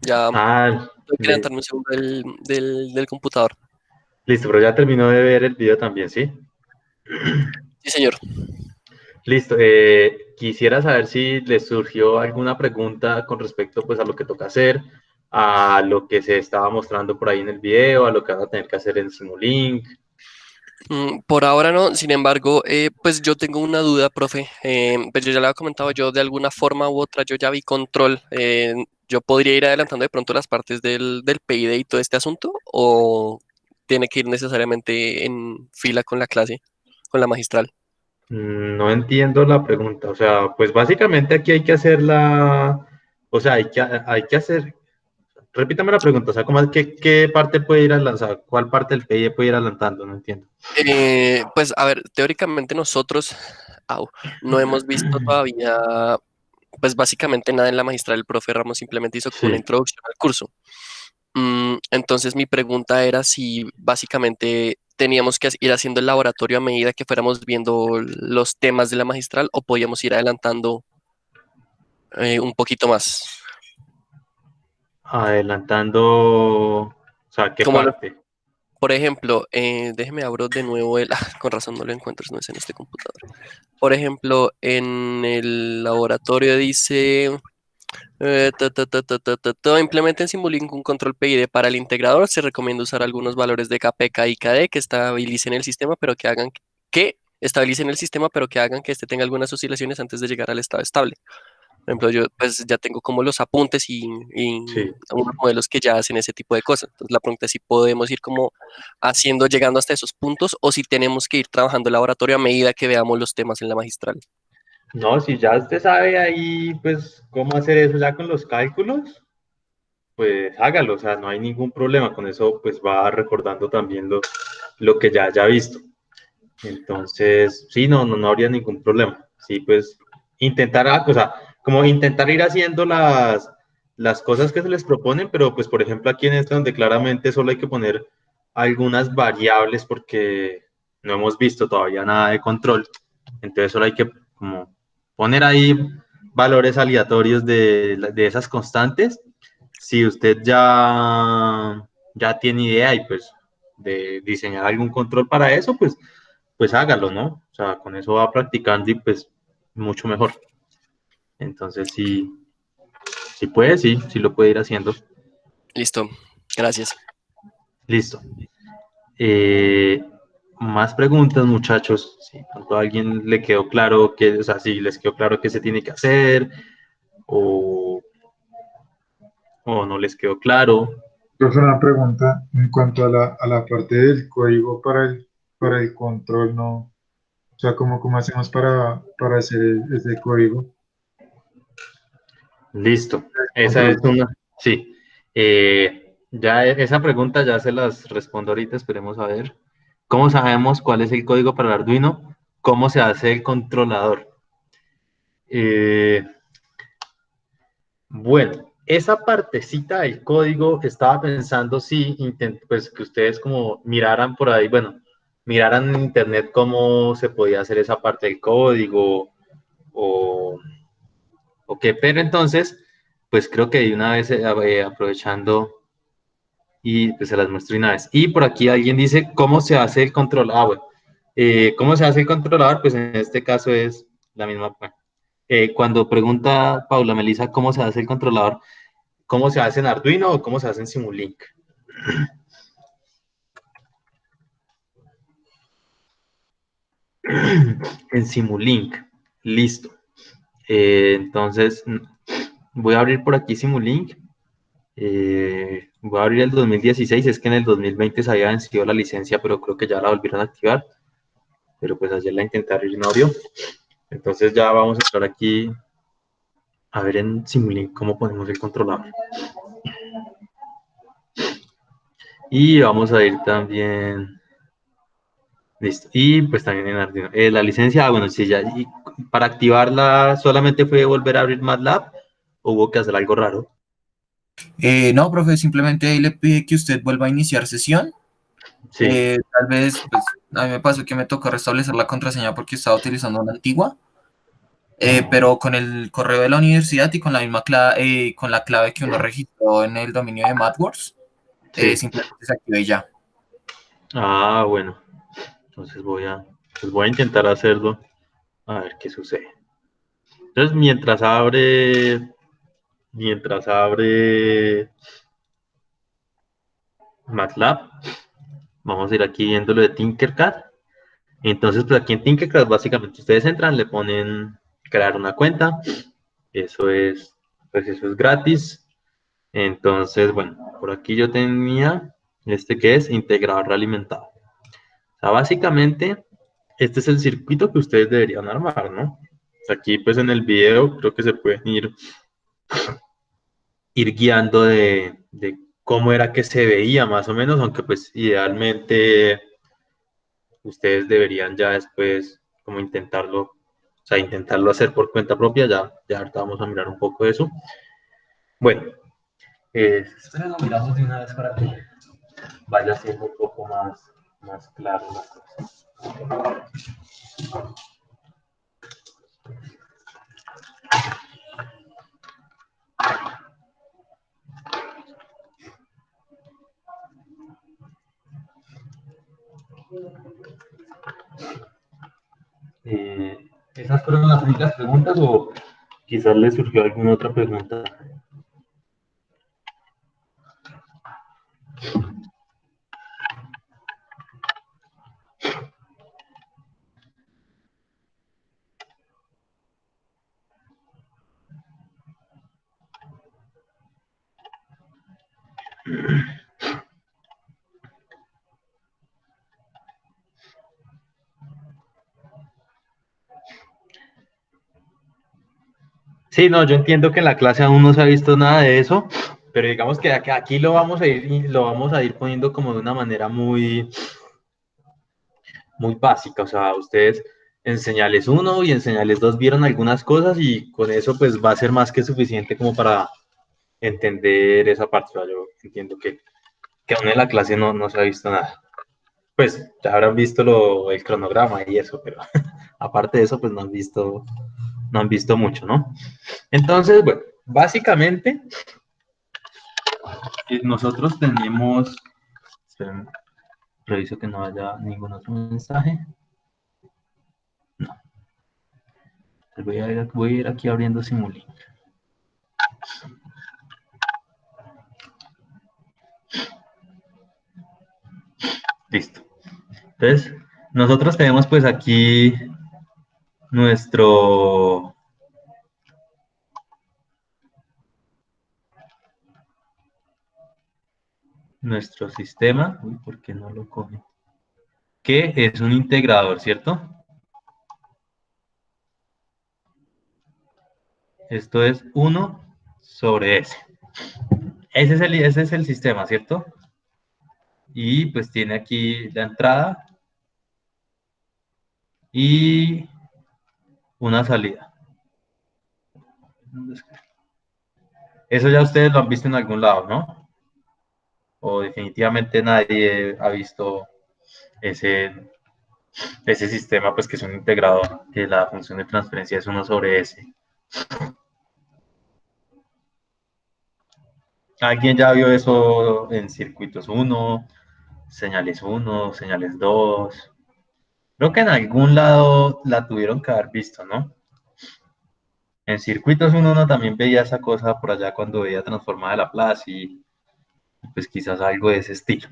Ya Ah, tengo que levantarme un segundo del computador. listo, pero ya terminó de ver el video también, ¿sí? Sí, señor. Listo. Quisiera saber si les surgió alguna pregunta con respecto pues a lo que toca hacer, a lo que se estaba mostrando por ahí en el video, a lo que van a tener que hacer en Simulink. Por ahora no, sin embargo, pues yo tengo una duda, profe. Pues yo ya le había comentado, yo de alguna forma u otra, yo ya vi control. ¿Yo podría ir adelantando de pronto las partes del PID y todo este asunto? ¿O tiene que ir necesariamente en fila con la clase, con la magistral? No entiendo la pregunta. O sea, pues básicamente aquí hay que hacer o sea, hay que hacer, repítame la pregunta, o sea, ¿qué parte puede ir adelantando? ¿Cuál parte del PIE puede ir adelantando? No entiendo. Pues a ver, teóricamente nosotros no hemos visto todavía, pues básicamente nada en la magistral. El profe Ramos simplemente hizo como una Sí. introducción al curso. Entonces mi pregunta era si básicamente teníamos que ir haciendo el laboratorio a medida que fuéramos viendo los temas de la magistral o podíamos ir adelantando un poquito más. Adelantando, o sea, ¿qué Como parte? por ejemplo, déjeme abro de nuevo con razón no lo encuentro, no es en este computador. Por ejemplo, en el laboratorio dice, implementen Simulink un control PID para el integrador. Se recomienda usar algunos valores de KPK y KD que estabilicen el sistema, pero que estabilicen el sistema, pero que hagan que este tenga algunas oscilaciones antes de llegar al estado estable. Por ejemplo, yo pues ya tengo como los apuntes y Sí. unos modelos que ya hacen ese tipo de cosas. Entonces la pregunta es si podemos ir como haciendo, llegando hasta esos puntos o si tenemos que ir trabajando el laboratorio a medida que veamos los temas en la magistral. No, si ya usted sabe ahí, pues, cómo hacer eso ya con los cálculos, pues hágalo, o sea, no hay ningún problema. Con eso, pues, va recordando también lo que ya haya visto. Entonces, sí, no habría ningún problema. Sí, pues, intentar, o sea, como intentar ir haciendo las cosas que se les proponen, pero, pues, por ejemplo, aquí en este, donde claramente solo hay que poner algunas variables porque no hemos visto todavía nada de control. Entonces, solo hay que, como, poner ahí valores aleatorios de esas constantes. Si usted ya tiene idea y pues de diseñar algún control para eso, pues hágalo, ¿no? O sea, con eso va practicando y pues mucho mejor. Entonces, si puede, sí lo puede ir haciendo. Listo, gracias. Listo. Eh, Más preguntas, muchachos. Si a alguien le quedó claro o sea, si les quedó claro qué se tiene que hacer o, o no les quedó claro. Profe, una pregunta en cuanto a la parte del código para el control, ¿no? O sea, ¿cómo hacemos para hacer ese código Listo. del Esa es control? una. Sí. Ya esa pregunta ya se las respondo ahorita. Esperemos a ver. ¿Cómo sabemos cuál es el código para el Arduino? ¿Cómo se hace el controlador? Eh, bueno, esa partecita del código estaba pensando si pues que ustedes como miraran por ahí, bueno, miraran en internet cómo se podía hacer esa parte del código o, o qué, pero entonces, pues creo que de una vez aprovechando y pues se las muestro de una vez. Y por aquí alguien dice cómo se hace el control. Ah, bueno, ¿cómo se hace el controlador? Pues en este caso es la misma. Bueno, cuando pregunta Paula Melissa cómo se hace el controlador, ¿cómo se hace en Arduino o cómo se hace en Simulink? En Simulink, listo. Entonces, voy a abrir por aquí Simulink. Voy a abrir el 2016. Es que en el 2020 se había vencido la licencia, pero creo que ya la volvieron a activar. Pero pues ayer la intenté abrir y no abrió. Entonces ya vamos a entrar aquí a ver en Simulink cómo ponemos el controlador. Y vamos a ir también. Listo. Y pues también en Arduino. La licencia, bueno, sí, ya. Y para activarla, ¿solamente fue volver a abrir MATLAB o hubo que hacer algo raro? No, profe, simplemente ahí le pide que usted vuelva a iniciar sesión. Sí, Tal vez, pues, a mí me pasó que me tocó restablecer la contraseña porque estaba utilizando una antigua. pero con el correo de la universidad y con la misma clave, con la clave que uno registró en el dominio de MathWorks, Sí. simplemente se activa y ya. Ah, bueno. Entonces pues voy a intentar hacerlo. A ver qué sucede. Entonces, mientras abre MATLAB, vamos a ir aquí viendo lo de Tinkercad. Entonces, pues aquí en Tinkercad, básicamente ustedes entran, le ponen crear una cuenta. Pues eso es gratis. Entonces, bueno, por aquí yo tenía este que es integrador realimentado. O sea, básicamente, este es el circuito que ustedes deberían armar, ¿no? Aquí, pues en el video, creo que se pueden ir guiando de cómo era que se veía más o menos, aunque pues idealmente ustedes deberían ya después como intentarlo, o sea, intentarlo hacer por cuenta propia, ya ahorita vamos a mirar un poco de eso. Bueno, esperen, lo miramos de una vez para que vaya siendo un poco más claro las cosas. ¿Esas fueron las únicas preguntas o quizás les surgió alguna otra pregunta? Sí, no, yo entiendo que en la clase aún no se ha visto nada de eso, pero digamos que aquí lo vamos a ir poniendo como de una manera muy básica. O sea, ustedes en señales 1 y en señales 2 vieron algunas cosas y con eso pues va a ser más que suficiente como para entender esa parte. O sea, yo entiendo que aún en la clase no se ha visto nada. Pues ya habrán visto el cronograma y eso, pero aparte de eso pues no han visto mucho, ¿no? Entonces, bueno, básicamente nosotros tenemos, esperen, reviso que no haya ningún otro mensaje. No. Voy a ir aquí abriendo Simulink. Listo. Entonces, nosotros tenemos pues aquí nuestro sistema. Uy, ¿por qué no lo coge? Que es un integrador, ¿cierto? Esto es 1 sobre S. Ese es el sistema, ¿cierto? Y pues tiene aquí la entrada y una salida. Eso ya ustedes lo han visto en algún lado, ¿no? O definitivamente nadie ha visto ese, ese sistema, pues que es un integrador, que la función de transferencia es 1 sobre S. ¿Alguien ya vio eso en circuitos 1, señales 1, señales 2? Creo que en algún lado la tuvieron que haber visto, ¿no? En circuitos 1 uno también veía esa cosa por allá cuando veía transformada Laplace y pues quizás algo de ese estilo.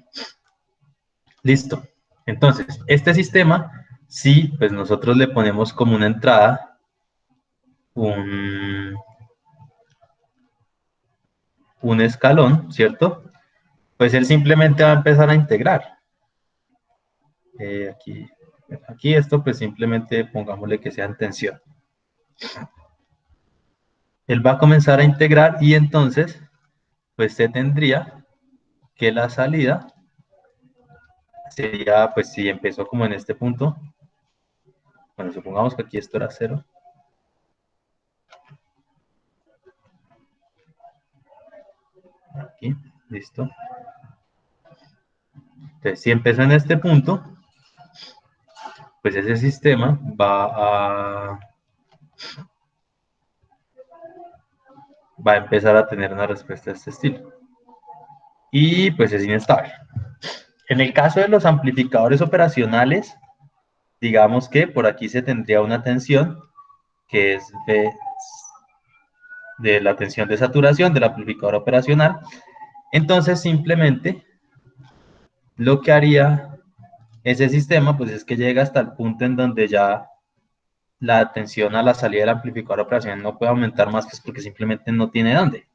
Listo. Entonces, este sistema, sí, pues nosotros le ponemos como una entrada un escalón, ¿cierto? Pues él simplemente va a empezar a integrar. Aquí esto pues simplemente pongámosle que sea en tensión. Él va a comenzar a integrar y entonces pues se tendría que la salida sería, pues si empezó como en este punto, bueno, supongamos que aquí esto era 0. Aquí, listo. Entonces, si empezó en este punto, pues ese sistema va va a empezar a tener una respuesta de este estilo. Y pues es inestable. En el caso de los amplificadores operacionales, digamos que por aquí se tendría una tensión que es de la tensión de saturación del amplificador operacional. Entonces simplemente lo que haría ese sistema pues es que llega hasta el punto en donde ya la tensión a la salida del amplificador operacional no puede aumentar más, pues porque simplemente no tiene dónde.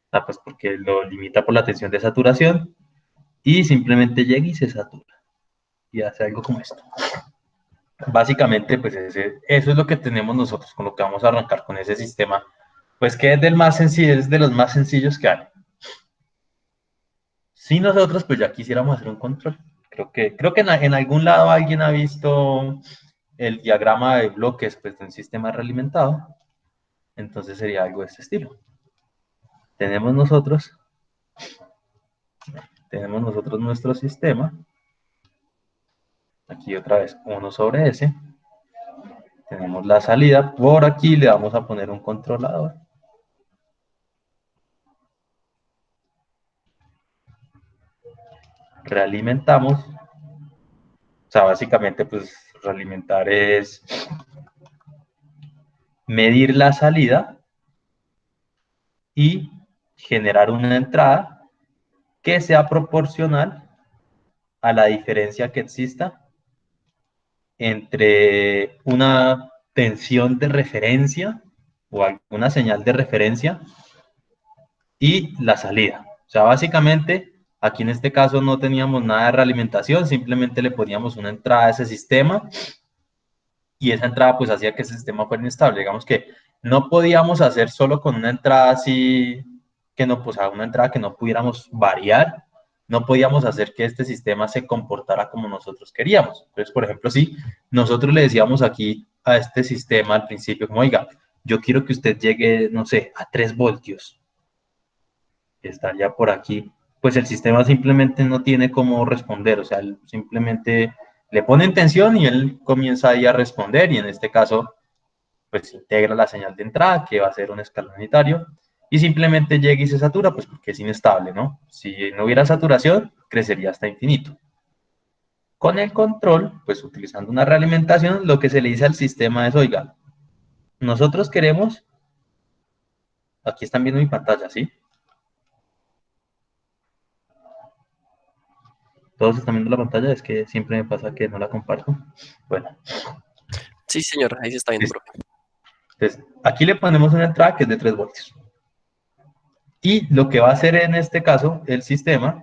O sea, pues porque lo limita por la tensión de saturación y simplemente llega y se satura y hace algo como esto. Básicamente, pues eso es lo que tenemos nosotros, con lo que vamos a arrancar con ese sistema, pues que es del más sencillo, es de los más sencillos que hay. Si nosotros, pues ya quisiéramos hacer un control, creo que en algún lado alguien ha visto el diagrama de bloques pues, de un sistema realimentado, entonces sería algo de este estilo. Tenemos nosotros nuestro sistema, aquí otra vez 1 sobre S, tenemos la salida, por aquí le vamos a poner un controlador. Realimentamos, o sea, básicamente pues realimentar es medir la salida y generar una entrada que sea proporcional a la diferencia que exista entre una tensión de referencia o alguna señal de referencia y la salida. O sea, básicamente, aquí en este caso no teníamos nada de realimentación, simplemente le poníamos una entrada a ese sistema y esa entrada pues hacía que ese sistema fuera inestable. Digamos que no podíamos hacer solo con una entrada así, que no, pues una entrada que no pudiéramos variar, no podíamos hacer que este sistema se comportara como nosotros queríamos. Entonces, por ejemplo, si nosotros le decíamos aquí a este sistema al principio, como, oiga, yo quiero que usted llegue, no sé, a 3 voltios, que estaría por aquí, pues el sistema simplemente no tiene cómo responder, o sea, simplemente le ponen tensión y él comienza ahí a responder, y en este caso, pues integra la señal de entrada, que va a ser un escalón unitario, y simplemente llega y se satura, pues porque es inestable, ¿no? Si no hubiera saturación, crecería hasta infinito. Con el control, pues utilizando una realimentación, lo que se le dice al sistema es, oiga, nosotros queremos, aquí están viendo mi pantalla, ¿sí? Todos están viendo la pantalla, es que siempre me pasa que no la comparto. Bueno. Sí, señor, ahí se está viendo, profe. Entonces, aquí le ponemos una entrada que es de 3 voltios. Y lo que va a hacer en este caso el sistema,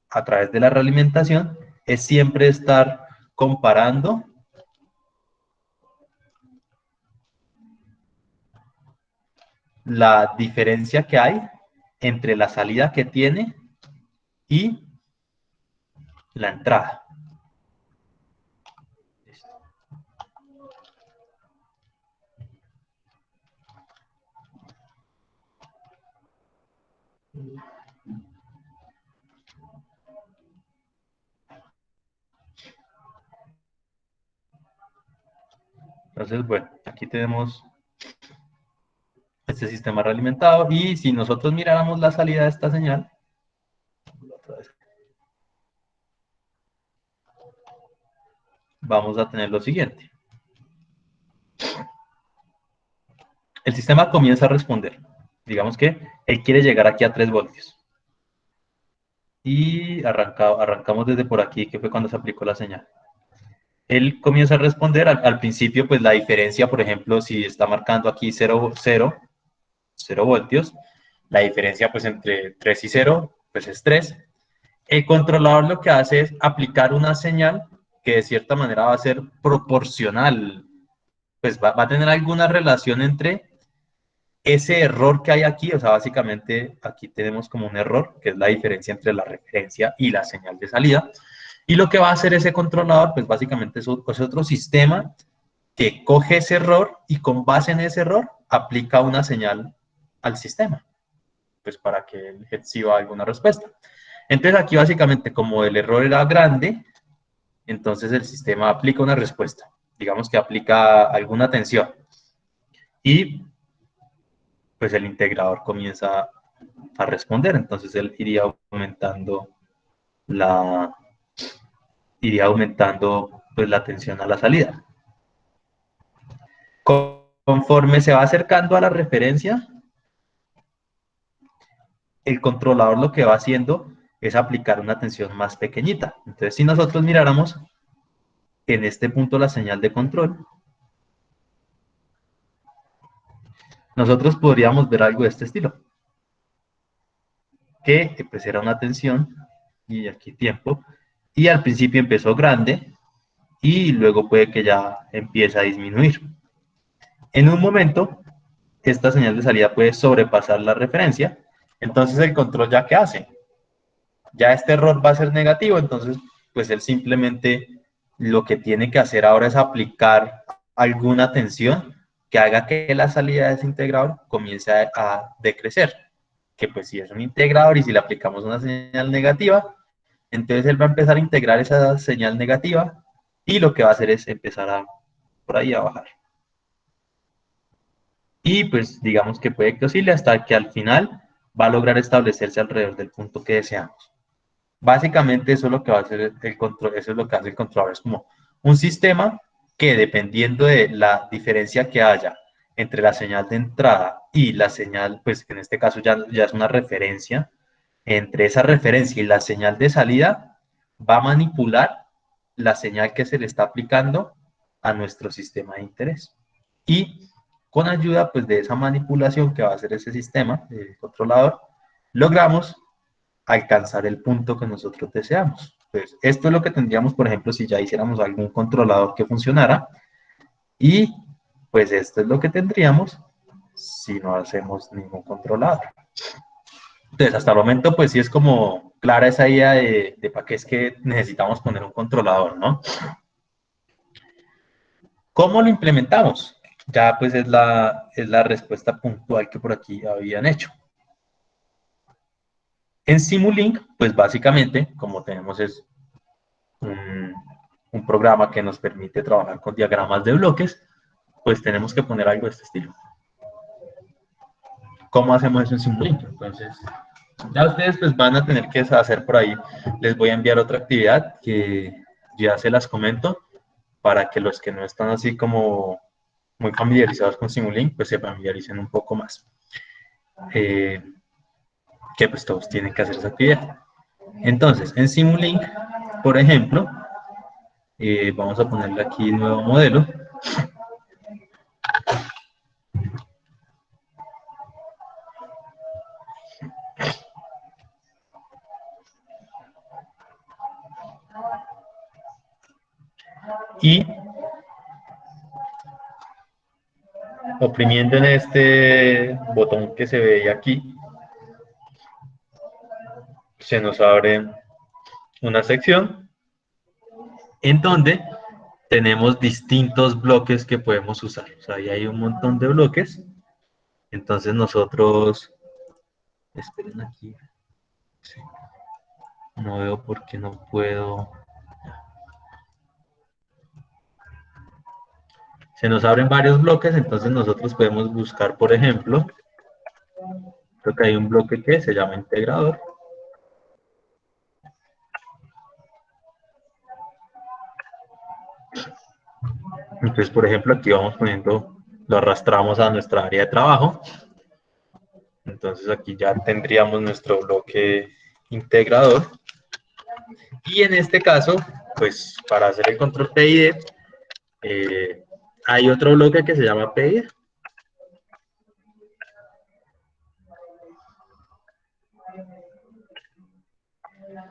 a través de la realimentación, es siempre estar comparando la diferencia que hay entre la salida que tiene y la entrada. Entonces, bueno, aquí tenemos este sistema realimentado y si nosotros miráramos la salida de esta señal, vamos a tener lo siguiente. El sistema comienza a responder. Digamos que él quiere llegar aquí a 3 voltios. Y arrancamos desde por aquí, que fue cuando se aplicó la señal. Él comienza a responder, al principio, pues la diferencia, por ejemplo, si está marcando aquí 0 voltios, la diferencia pues entre 3 y 0, pues es 3. El controlador lo que hace es aplicar una señal que de cierta manera va a ser proporcional, pues va a tener alguna relación entre ese error que hay aquí, o sea, básicamente aquí tenemos como un error, que es la diferencia entre la referencia y la señal de salida. Y lo que va a hacer ese controlador, pues básicamente es otro sistema que coge ese error y con base en ese error aplica una señal al sistema, pues para que él exhiba alguna respuesta. Entonces aquí básicamente como el error era grande, entonces el sistema aplica una respuesta, digamos que aplica alguna tensión. Y pues el integrador comienza a responder. Entonces él iría aumentando pues la tensión a la salida. Conforme se va acercando a la referencia, el controlador lo que va haciendo es aplicar una tensión más pequeñita. Entonces, si nosotros miráramos en este punto la señal de control, nosotros podríamos ver algo de este estilo, que pues era una tensión, y aquí tiempo, y al principio empezó grande, y luego puede que ya empiece a disminuir. En un momento, esta señal de salida puede sobrepasar la referencia, entonces el control ya ¿qué hace? Ya este error va a ser negativo, entonces pues él simplemente lo que tiene que hacer ahora es aplicar alguna tensión que haga que la salida de ese integrador comience a decrecer. Que pues si es un integrador y si le aplicamos una señal negativa, entonces él va a empezar a integrar esa señal negativa y lo que va a hacer es empezar por ahí a bajar. Y pues digamos que puede que oscile hasta que al final va a lograr establecerse alrededor del punto que deseamos. Básicamente eso es lo que va a hacer el control, eso es lo que hace el controlador, es como un sistema que dependiendo de la diferencia que haya entre la señal de entrada y la señal, pues que en este caso ya es una referencia, entre esa referencia y la señal de salida, va a manipular la señal que se le está aplicando a nuestro sistema de interés. Y con ayuda pues de esa manipulación que va a hacer ese sistema, el controlador, logramos alcanzar el punto que nosotros deseamos. Entonces, esto es lo que tendríamos, por ejemplo, si ya hiciéramos algún controlador que funcionara, y pues esto es lo que tendríamos si no hacemos ningún controlador. Entonces, hasta el momento, pues sí es como clara esa idea de para qué es que necesitamos poner un controlador, ¿no? ¿Cómo lo implementamos? Ya pues es la respuesta puntual que por aquí habían hecho. En Simulink, pues básicamente, como tenemos es un programa que nos permite trabajar con diagramas de bloques, pues tenemos que poner algo de este estilo. ¿Cómo hacemos eso en Simulink? Entonces, ya ustedes pues van a tener que hacer por ahí, les voy a enviar otra actividad que ya se las comento, para que los que no están así como muy familiarizados con Simulink, pues se familiaricen un poco más. Que pues todos tienen que hacer esa actividad. Entonces, en Simulink, por ejemplo, vamos a ponerle aquí nuevo modelo. Y oprimiendo en este botón que se ve aquí, se nos abre una sección en donde tenemos distintos bloques que podemos usar. O sea, ahí hay un montón de bloques. Entonces nosotros, esperen aquí, sí. No veo por qué no puedo. Se nos abren varios bloques, entonces nosotros podemos buscar, por ejemplo, creo que hay un bloque que se llama integrador. Entonces, por ejemplo, aquí vamos poniendo, lo arrastramos a nuestra área de trabajo. Entonces aquí ya tendríamos nuestro bloque integrador. Y en este caso, pues para hacer el control PID, hay otro bloque que se llama PID.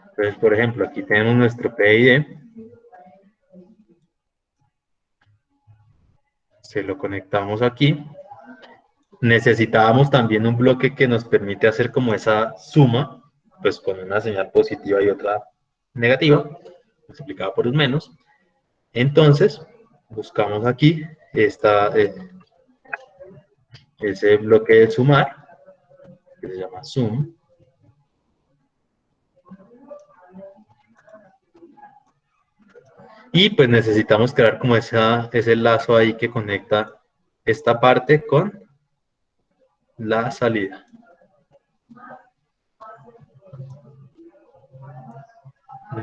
Entonces, por ejemplo, aquí tenemos nuestro PID. Se lo conectamos aquí. Necesitábamos también un bloque que nos permite hacer como esa suma, pues con una señal positiva y otra negativa, multiplicada por un menos. Entonces, buscamos aquí ese bloque de sumar, que se llama sum. Y pues necesitamos crear como ese lazo ahí que conecta esta parte con la salida.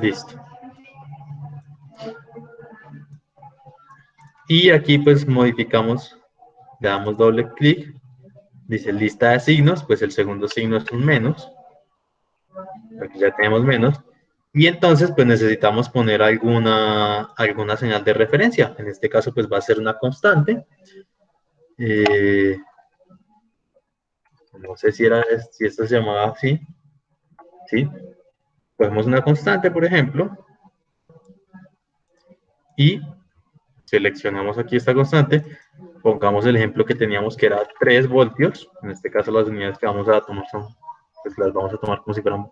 Listo. Y aquí pues modificamos, le damos doble clic, dice lista de signos, pues el segundo signo es un menos, aquí ya tenemos menos, y entonces pues necesitamos poner alguna señal de referencia, en este caso pues va a ser una constante, no sé si esto se llamaba así, ¿sí? Ponemos una constante, por ejemplo, y seleccionamos aquí esta constante, pongamos el ejemplo que teníamos que era 3 voltios, en este caso las unidades que vamos a tomar son, pues las vamos a tomar como si fueran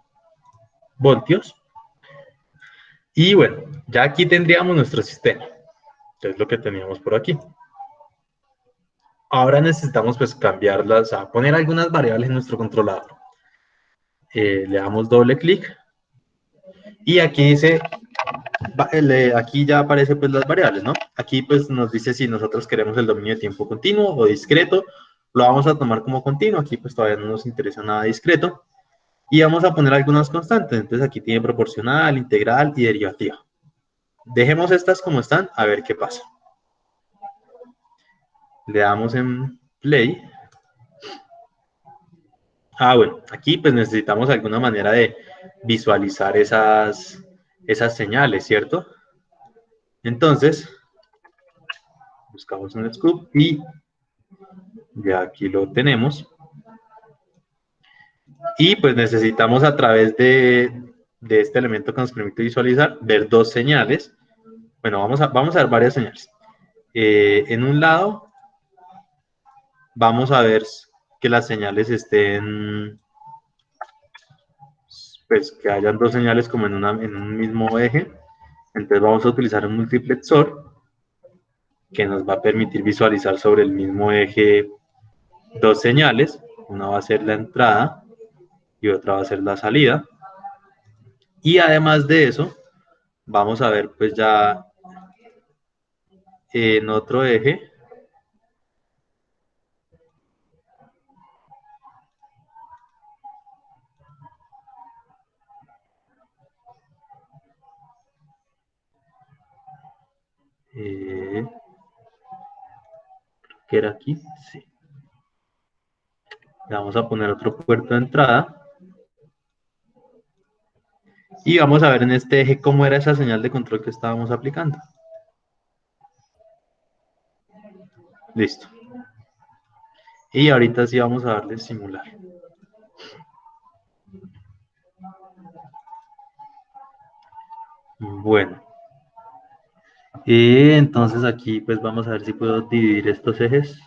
voltios, y bueno, ya aquí tendríamos nuestro sistema, que es lo que teníamos por aquí. Ahora necesitamos pues cambiarlas, a poner algunas variables en nuestro controlador. Le damos doble clic, y aquí dice, aquí ya aparece pues las variables, ¿no? Aquí pues nos dice si nosotros queremos el dominio de tiempo continuo o discreto, lo vamos a tomar como continuo, aquí pues todavía no nos interesa nada discreto, y vamos a poner algunas constantes, entonces aquí tiene proporcional, integral y derivativa. Dejemos estas como están, a ver qué pasa. Le damos en play. Bueno, aquí pues necesitamos alguna manera de visualizar esas señales, ¿cierto? Entonces, buscamos un scoop y ya aquí lo tenemos. Y pues necesitamos a través de este elemento que nos permite visualizar, ver dos señales. Bueno, vamos a ver varias señales. En un lado, vamos a ver que las señales estén, pues que hayan dos señales como en un mismo eje. Entonces vamos a utilizar un multiplexor que nos va a permitir visualizar sobre el mismo eje dos señales. Una va a ser la entrada y otra va a ser la salida. Y además de eso, vamos a ver pues ya en otro eje, que era aquí, sí. Le vamos a poner otro puerto de entrada. Y vamos a ver en este eje cómo era esa señal de control que estábamos aplicando. Listo. Y ahorita sí vamos a darle simular. Bueno. Y entonces aquí pues vamos a ver si puedo dividir estos ejes.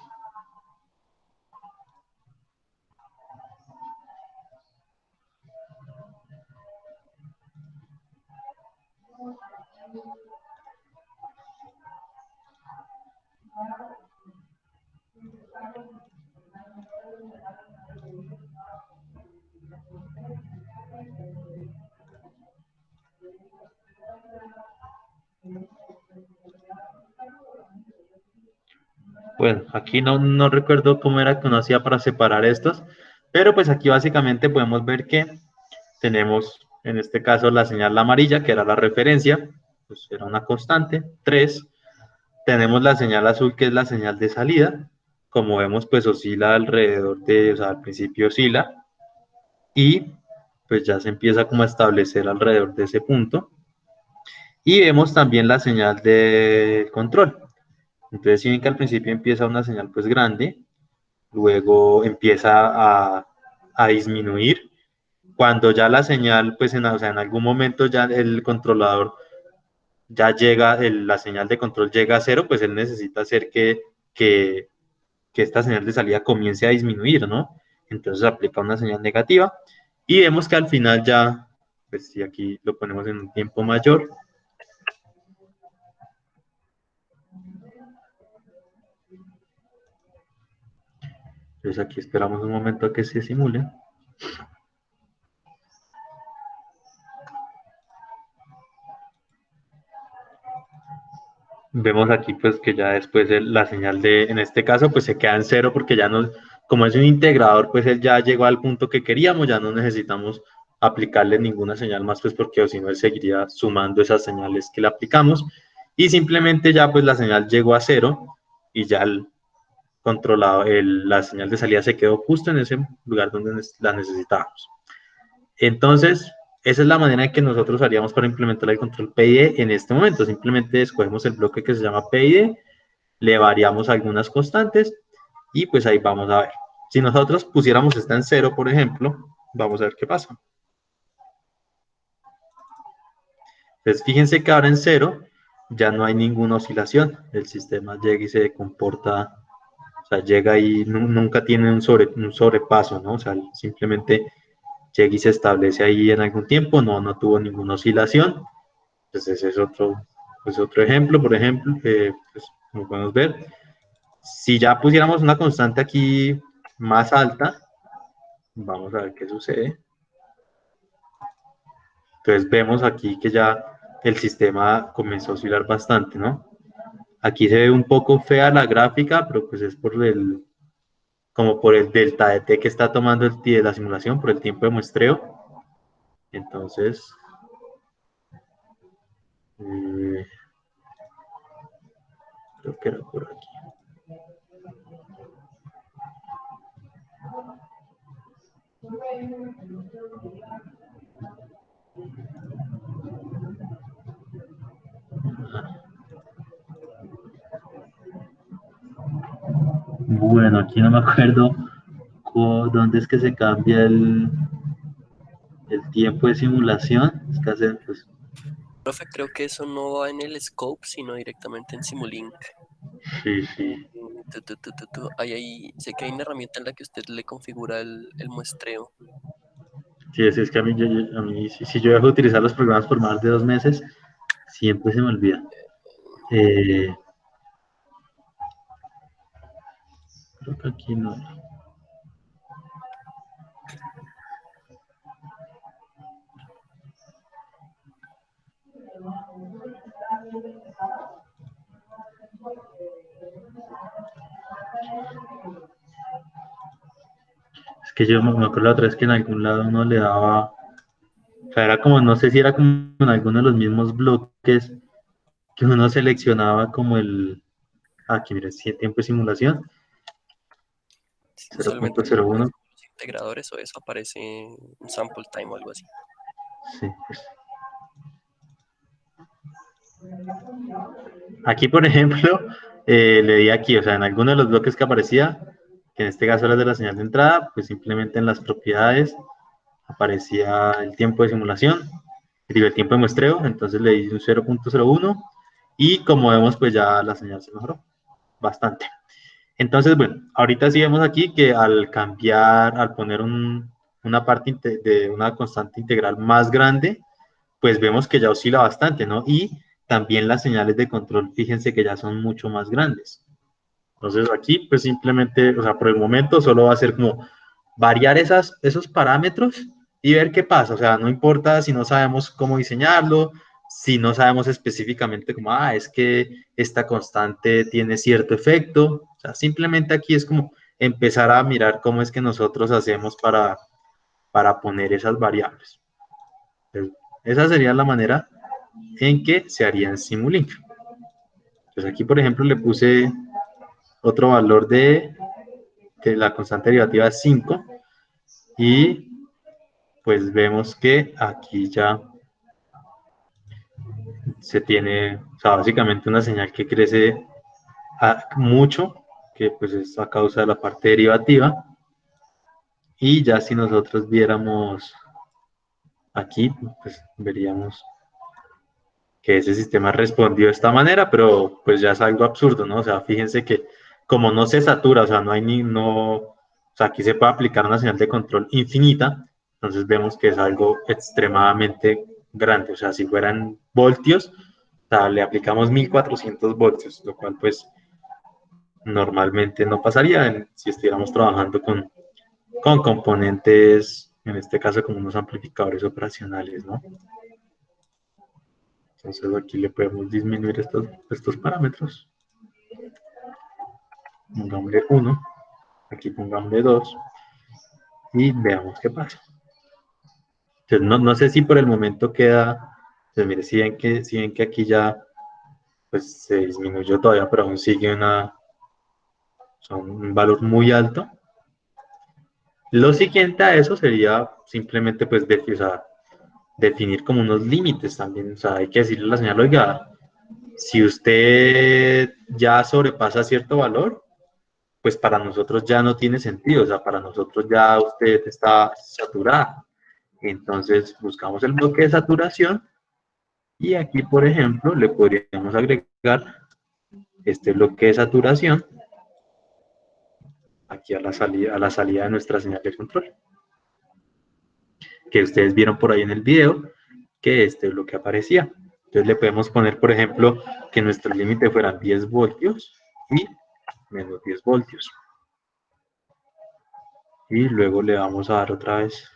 Bueno, aquí no recuerdo cómo era que uno hacía para separar estos, pero pues aquí básicamente podemos ver que tenemos en este caso la señal amarilla, que era la referencia, pues era una constante, 3. Tenemos la señal azul, que es la señal de salida. Como vemos, pues oscila alrededor o sea, al principio oscila, y pues ya se empieza como a establecer alrededor de ese punto. Y vemos también la señal de control. Entonces, si ven que al principio empieza una señal pues grande, luego empieza a disminuir. Cuando ya la señal, pues o sea, en algún momento ya el controlador ya llega, la señal de control llega a cero, pues él necesita hacer que esta señal de salida comience a disminuir, ¿no? Entonces aplica una señal negativa y vemos que al final ya, pues si aquí lo ponemos en un tiempo mayor, entonces aquí esperamos un momento a que se simule. Vemos aquí pues que ya después la señal en este caso pues se queda en cero porque ya no, como es un integrador, pues él ya llegó al punto que queríamos, ya no necesitamos aplicarle ninguna señal más, pues porque si no él seguiría sumando esas señales que le aplicamos, y simplemente ya pues la señal llegó a cero y ya el controlado, la señal de salida se quedó justo en ese lugar donde la necesitábamos. Entonces, esa es la manera en que nosotros haríamos para implementar el control PID en este momento. Simplemente escogemos el bloque que se llama PID, le variamos algunas constantes y pues ahí vamos a ver. Si nosotros pusiéramos esta en cero, por ejemplo, vamos a ver qué pasa. Entonces, fíjense que ahora en cero ya no hay ninguna oscilación. El sistema llega y se comporta, o sea, llega y nunca tiene un sobrepaso, ¿no? O sea, simplemente llega y se establece ahí en algún tiempo, no tuvo ninguna oscilación. Entonces, ese es otro ejemplo, por ejemplo, pues, como podemos ver. Si ya pusiéramos una constante aquí más alta, vamos a ver qué sucede. Entonces vemos aquí que ya el sistema comenzó a oscilar bastante, ¿no? Aquí se ve un poco fea la gráfica, pero pues es como por el delta de t que está tomando la simulación, por el tiempo de muestreo. Entonces, creo que era por aquí. Bueno, aquí no me acuerdo dónde es que se cambia el tiempo de simulación. Es que hace, pues, Profe, creo que eso no va en el scope, sino directamente en Simulink. sí, Eh, sí. sé que hay una herramienta en la que usted le configura el muestreo. Sí, es que a mí si yo dejo de utilizar los programas por más de 2 meses, siempre se me olvida. Creo que aquí no. Es que yo me acuerdo la otra vez que en algún lado uno le daba, o sea, era como, no sé si era como en alguno de los mismos bloques que uno seleccionaba como aquí mira, sí, tiempo de simulación, Sí, usualmente cuando pones 0.01, como los integradores o eso aparece un sample time o algo así. sí. Aquí, por ejemplo, le di aquí, o sea, en alguno de los bloques que aparecía, que en este caso era de la señal de entrada, pues simplemente en las propiedades aparecía el tiempo de simulación, digo, el tiempo de muestreo, entonces le di un 0.01 y como vemos, pues ya la señal se mejoró bastante. Entonces, bueno, ahorita sí vemos aquí que al cambiar, al poner una parte de una constante integral más grande, pues vemos que ya oscila bastante, ¿no? Y también las señales de control, fíjense que ya son mucho más grandes. Entonces aquí, pues simplemente, o sea, por el momento solo va a ser como variar esos parámetros y ver qué pasa. O sea, no importa si no sabemos cómo diseñarlo, si no sabemos específicamente como, es que esta constante tiene cierto efecto. O sea, simplemente aquí es como empezar a mirar cómo es que nosotros hacemos para poner esas variables. Entonces, esa sería la manera en que se haría en Simulink. Entonces aquí, por ejemplo, le puse otro valor de la constante derivativa es 5 y pues vemos que aquí ya se tiene, o sea, básicamente una señal que crece mucho, que pues es a causa de la parte derivativa. Y ya si nosotros viéramos aquí, pues veríamos que ese sistema respondió de esta manera, pero pues ya es algo absurdo, ¿no? O sea, fíjense que como no se satura, o sea, no hay o sea, aquí se puede aplicar una señal de control infinita, entonces vemos que es algo extremadamente grande, o sea, si fueran voltios, o sea, le aplicamos 1400 voltios, lo cual pues normalmente no pasaría si estuviéramos trabajando con componentes, en este caso como unos amplificadores operacionales, ¿no? Entonces aquí le podemos disminuir estos parámetros. Pongámosle 1. Aquí pongámosle 2 y veamos qué pasa. Entonces, no sé si por el momento queda, pues mire, si ven que aquí ya pues se disminuyó todavía, pero aún sigue un valor muy alto. Lo siguiente a eso sería simplemente pues o sea, definir como unos límites también. O sea, hay que decirle a la señal, oiga, si usted ya sobrepasa cierto valor, pues para nosotros ya no tiene sentido. O sea, para nosotros ya usted está saturada. Entonces buscamos el bloque de saturación y aquí, por ejemplo, le podríamos agregar este bloque de saturación aquí a la salida de nuestra señal de control, que ustedes vieron por ahí en el video, que este es lo que aparecía. Entonces le podemos poner, por ejemplo, que nuestro límite fueran 10 voltios y menos 10 voltios. Y luego le vamos a dar otra vez.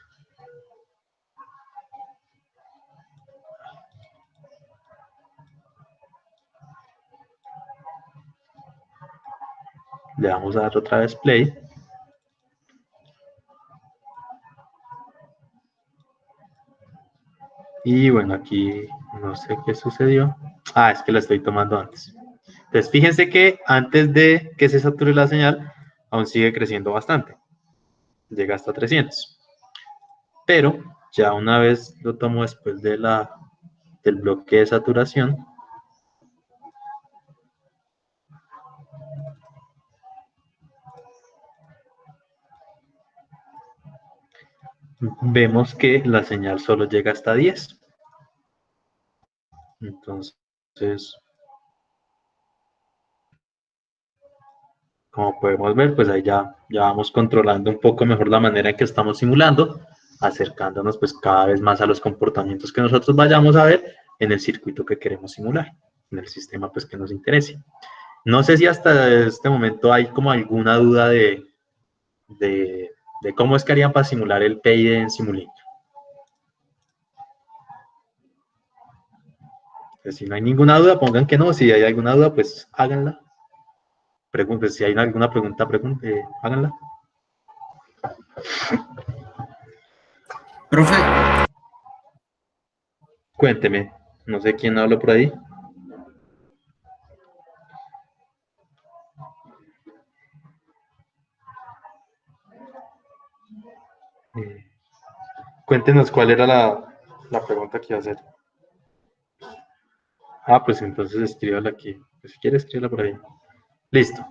Le vamos a dar otra vez play. Y bueno, aquí no sé qué sucedió. Ah, es que la estoy tomando antes. Entonces, fíjense que antes de que se sature la señal, aún sigue creciendo bastante. Llega hasta 300. Pero ya una vez lo tomo después del bloque de saturación, vemos que la señal solo llega hasta 10. Entonces, como podemos ver, pues ahí ya vamos controlando un poco mejor la manera en que estamos simulando, acercándonos pues cada vez más a los comportamientos que nosotros vayamos a ver en el circuito que queremos simular, en el sistema pues que nos interese. No sé si hasta este momento hay como alguna duda de, de cómo es que harían para simular el PID en Simulink. Pues si no hay ninguna duda, pongan que no. Si hay alguna duda, pues háganla. Pregunten, si hay alguna pregunta, háganla. Profe, Cuénteme, no sé quién habló por ahí. Eh, Cuéntenos cuál era la pregunta que iba a hacer. Ah, pues entonces escríbala aquí. Pues si quiere, escríbala por ahí. Listo.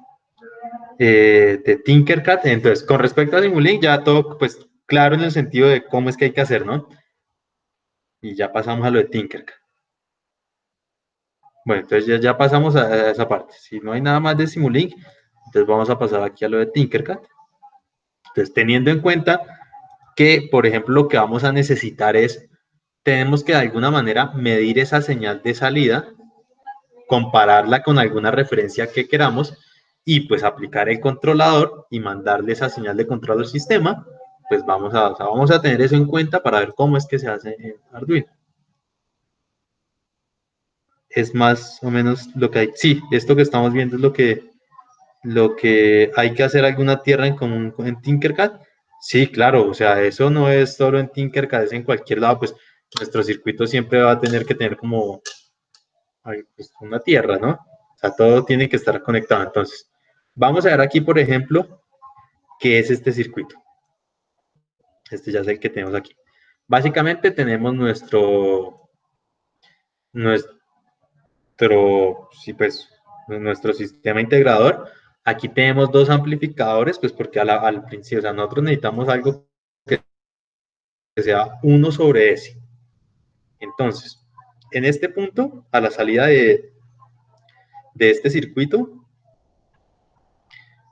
De Tinkercad. Entonces, con respecto a Simulink, ya todo pues claro en el sentido de cómo es que hay que hacer, ¿no? Y ya pasamos a lo de Tinkercad. Bueno, entonces ya pasamos a esa parte. Si no hay nada más de Simulink, entonces vamos a pasar aquí a lo de Tinkercad. Entonces, teniendo en cuenta que, por ejemplo, lo que vamos a necesitar es, tenemos que de alguna manera medir esa señal de salida, compararla con alguna referencia que queramos y pues aplicar el controlador y mandarle esa señal de control al sistema, pues vamos a tener eso en cuenta para ver cómo es que se hace en Arduino. Es más o menos lo que hay. Sí, esto que estamos viendo es lo que hay que hacer alguna tierra en común en Tinkercad. Sí, claro, o sea, eso no es solo en Tinkercad, es en cualquier lado, pues nuestro circuito siempre va a tener que tener como pues, una tierra, ¿no? O sea, todo tiene que estar conectado. Entonces, vamos a ver aquí, por ejemplo, qué es este circuito. Este ya es el que tenemos aquí. Básicamente tenemos sí, pues, nuestro sistema integrador. Aquí tenemos dos amplificadores, pues porque al principio, o sea, nosotros necesitamos algo que sea 1 sobre S. Entonces, en este punto, a la salida de este circuito,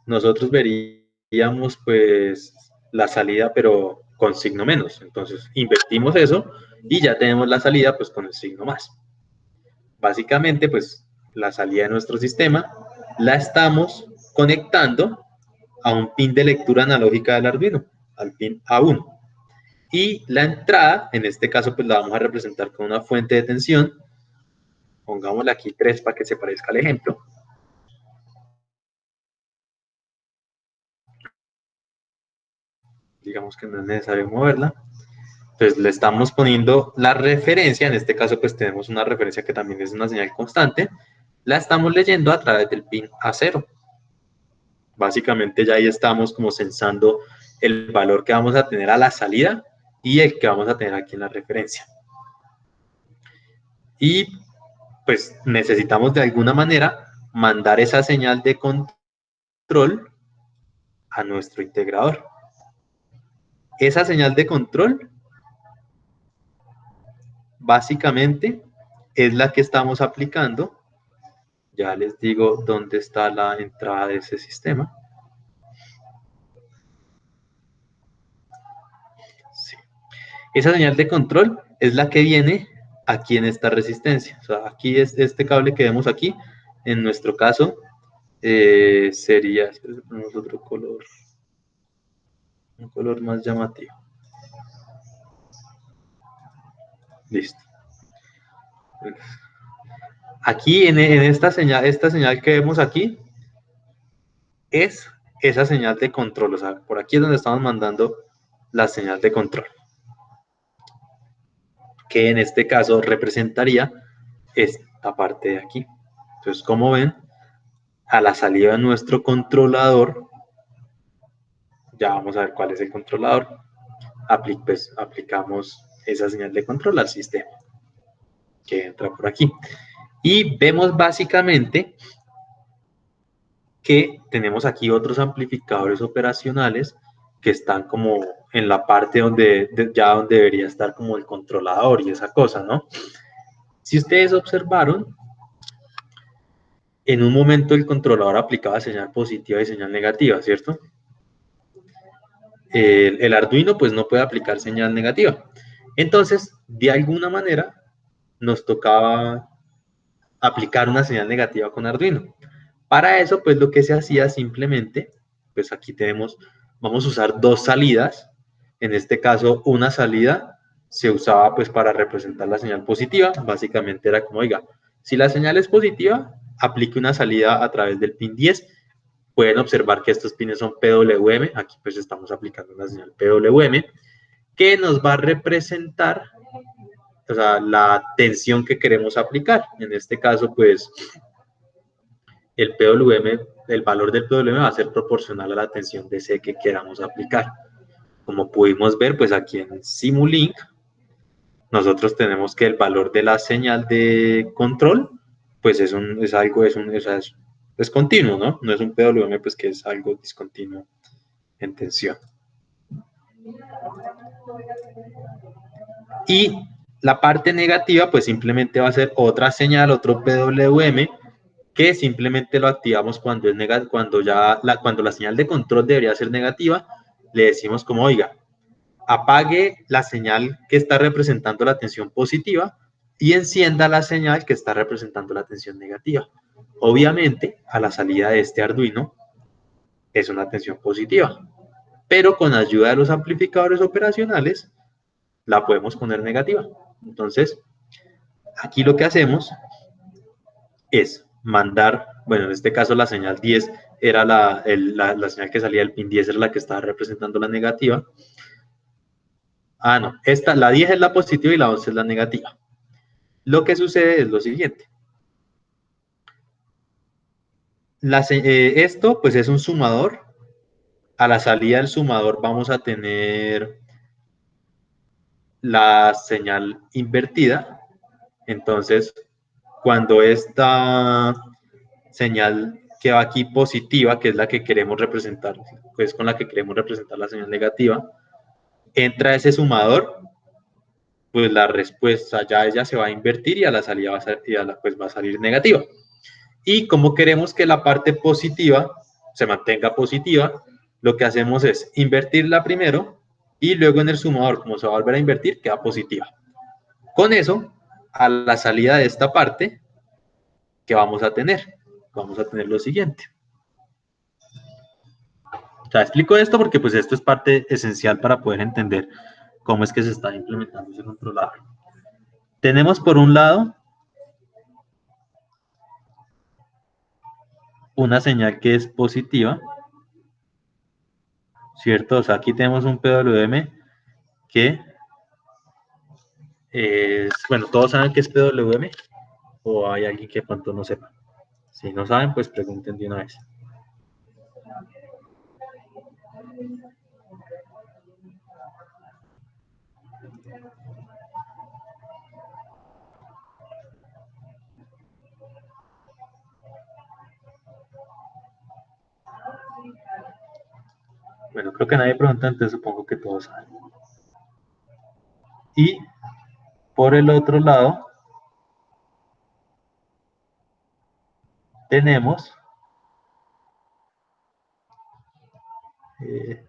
nosotros veríamos pues la salida, pero con signo menos. Entonces, invertimos eso y ya tenemos la salida pues con el signo más. Básicamente, pues la salida de nuestro sistema la estamos conectando a un pin de lectura analógica del Arduino, al pin A1. Y la entrada, en este caso, pues la vamos a representar con una fuente de tensión. Pongámosle aquí 3 para que se parezca al ejemplo. digamos que no es necesario moverla. Entonces le estamos poniendo la referencia, en este caso pues tenemos una referencia que también es una señal constante, la estamos leyendo a través del pin A0. Básicamente ya ahí estamos como censando el valor que vamos a tener a la salida y el que vamos a tener aquí en la referencia. Y pues necesitamos de alguna manera mandar esa señal de control a nuestro integrador. Esa señal de control básicamente es la que estamos aplicando. Ya les digo dónde está la entrada de ese sistema. Sí. Esa señal de control es la que viene aquí en esta resistencia. O sea, aquí es este cable que vemos aquí. En nuestro caso sería, ponemos otro color, un color más llamativo. Listo. Aquí en esta señal que vemos aquí es esa señal de control. O sea, por aquí es donde estamos mandando la señal de control, que en este caso representaría esta parte de aquí. Entonces, como ven, a la salida de nuestro controlador, ya vamos a ver cuál es el controlador, pues aplicamos esa señal de control al sistema que entra por aquí. Y vemos básicamente que tenemos aquí otros amplificadores operacionales que están como en la parte donde debería estar como el controlador y esa cosa, ¿no? Si ustedes observaron, en un momento el controlador aplicaba señal positiva y señal negativa, ¿cierto? El Arduino pues no puede aplicar señal negativa. Entonces, de alguna manera, nos tocaba aplicar una señal negativa con Arduino. Para eso, pues lo que se hacía simplemente, pues aquí tenemos, vamos a usar dos salidas. En este caso, una salida se usaba pues para representar la señal positiva. Básicamente era como, oiga, si la señal es positiva, aplique una salida a través del pin 10. Pueden observar que estos pines son PWM. Aquí pues estamos aplicando una señal PWM que nos va a representar, o sea, la tensión que queremos aplicar. En este caso, pues el PWM, el valor del PWM va a ser proporcional a la tensión DC que queramos aplicar. Como pudimos ver, pues aquí en Simulink, nosotros tenemos que el valor de la señal de control, pues es continuo, ¿no? No es un PWM, pues que es algo discontinuo en tensión. Y la parte negativa, pues simplemente va a ser otra señal, otro PWM, que simplemente lo activamos cuando la señal de control debería ser negativa. Le decimos como, oiga, apague la señal que está representando la tensión positiva y encienda la señal que está representando la tensión negativa. Obviamente, a la salida de este Arduino es una tensión positiva, pero con ayuda de los amplificadores operacionales la podemos poner negativa. Entonces, aquí lo que hacemos es mandar, bueno, en este caso la señal 10 era la señal que salía del pin 10, era la que estaba representando la negativa. Ah, no, la 10 es la positiva y la 11 es la negativa. Lo que sucede es lo siguiente. Esto, pues, es un sumador. A la salida del sumador vamos a tener la señal invertida. Entonces, cuando esta señal que va aquí positiva, que es la que queremos representar, pues con la que queremos representar la señal negativa, entra ese sumador, pues la respuesta ya ella se va a invertir y a la salida pues va a salir negativa. Y como queremos que la parte positiva se mantenga positiva, lo que hacemos es invertirla primero y luego en el sumador, como se va a volver a invertir, queda positiva. Con eso, a la salida de esta parte, ¿qué vamos a tener? Vamos a tener lo siguiente. O sea, explico esto porque pues esto es parte esencial para poder entender cómo es que se está implementando ese controlador. Tenemos por un lado una señal que es positiva, ¿cierto? O sea, aquí tenemos un PWM que es, bueno, ¿todos saben qué es PWM? ¿O hay alguien que de pronto no sepa? Si no saben, pues pregunten de una vez. Bueno, creo que nadie pregunta, entonces supongo que todos saben. Y por el otro lado, tenemos eh,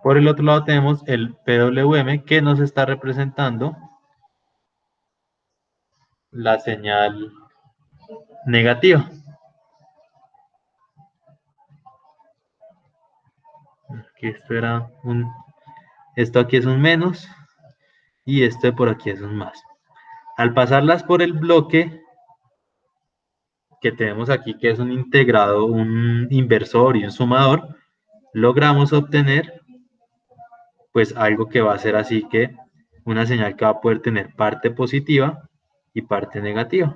por el otro lado tenemos el PWM que nos está representando la señal negativa. Aquí esto aquí es un menos y esto de por aquí es un más. Al pasarlas por el bloque que tenemos aquí, que es un integrado, un inversor y un sumador, logramos obtener pues algo que va a ser así que una señal que va a poder tener parte positiva y parte negativa,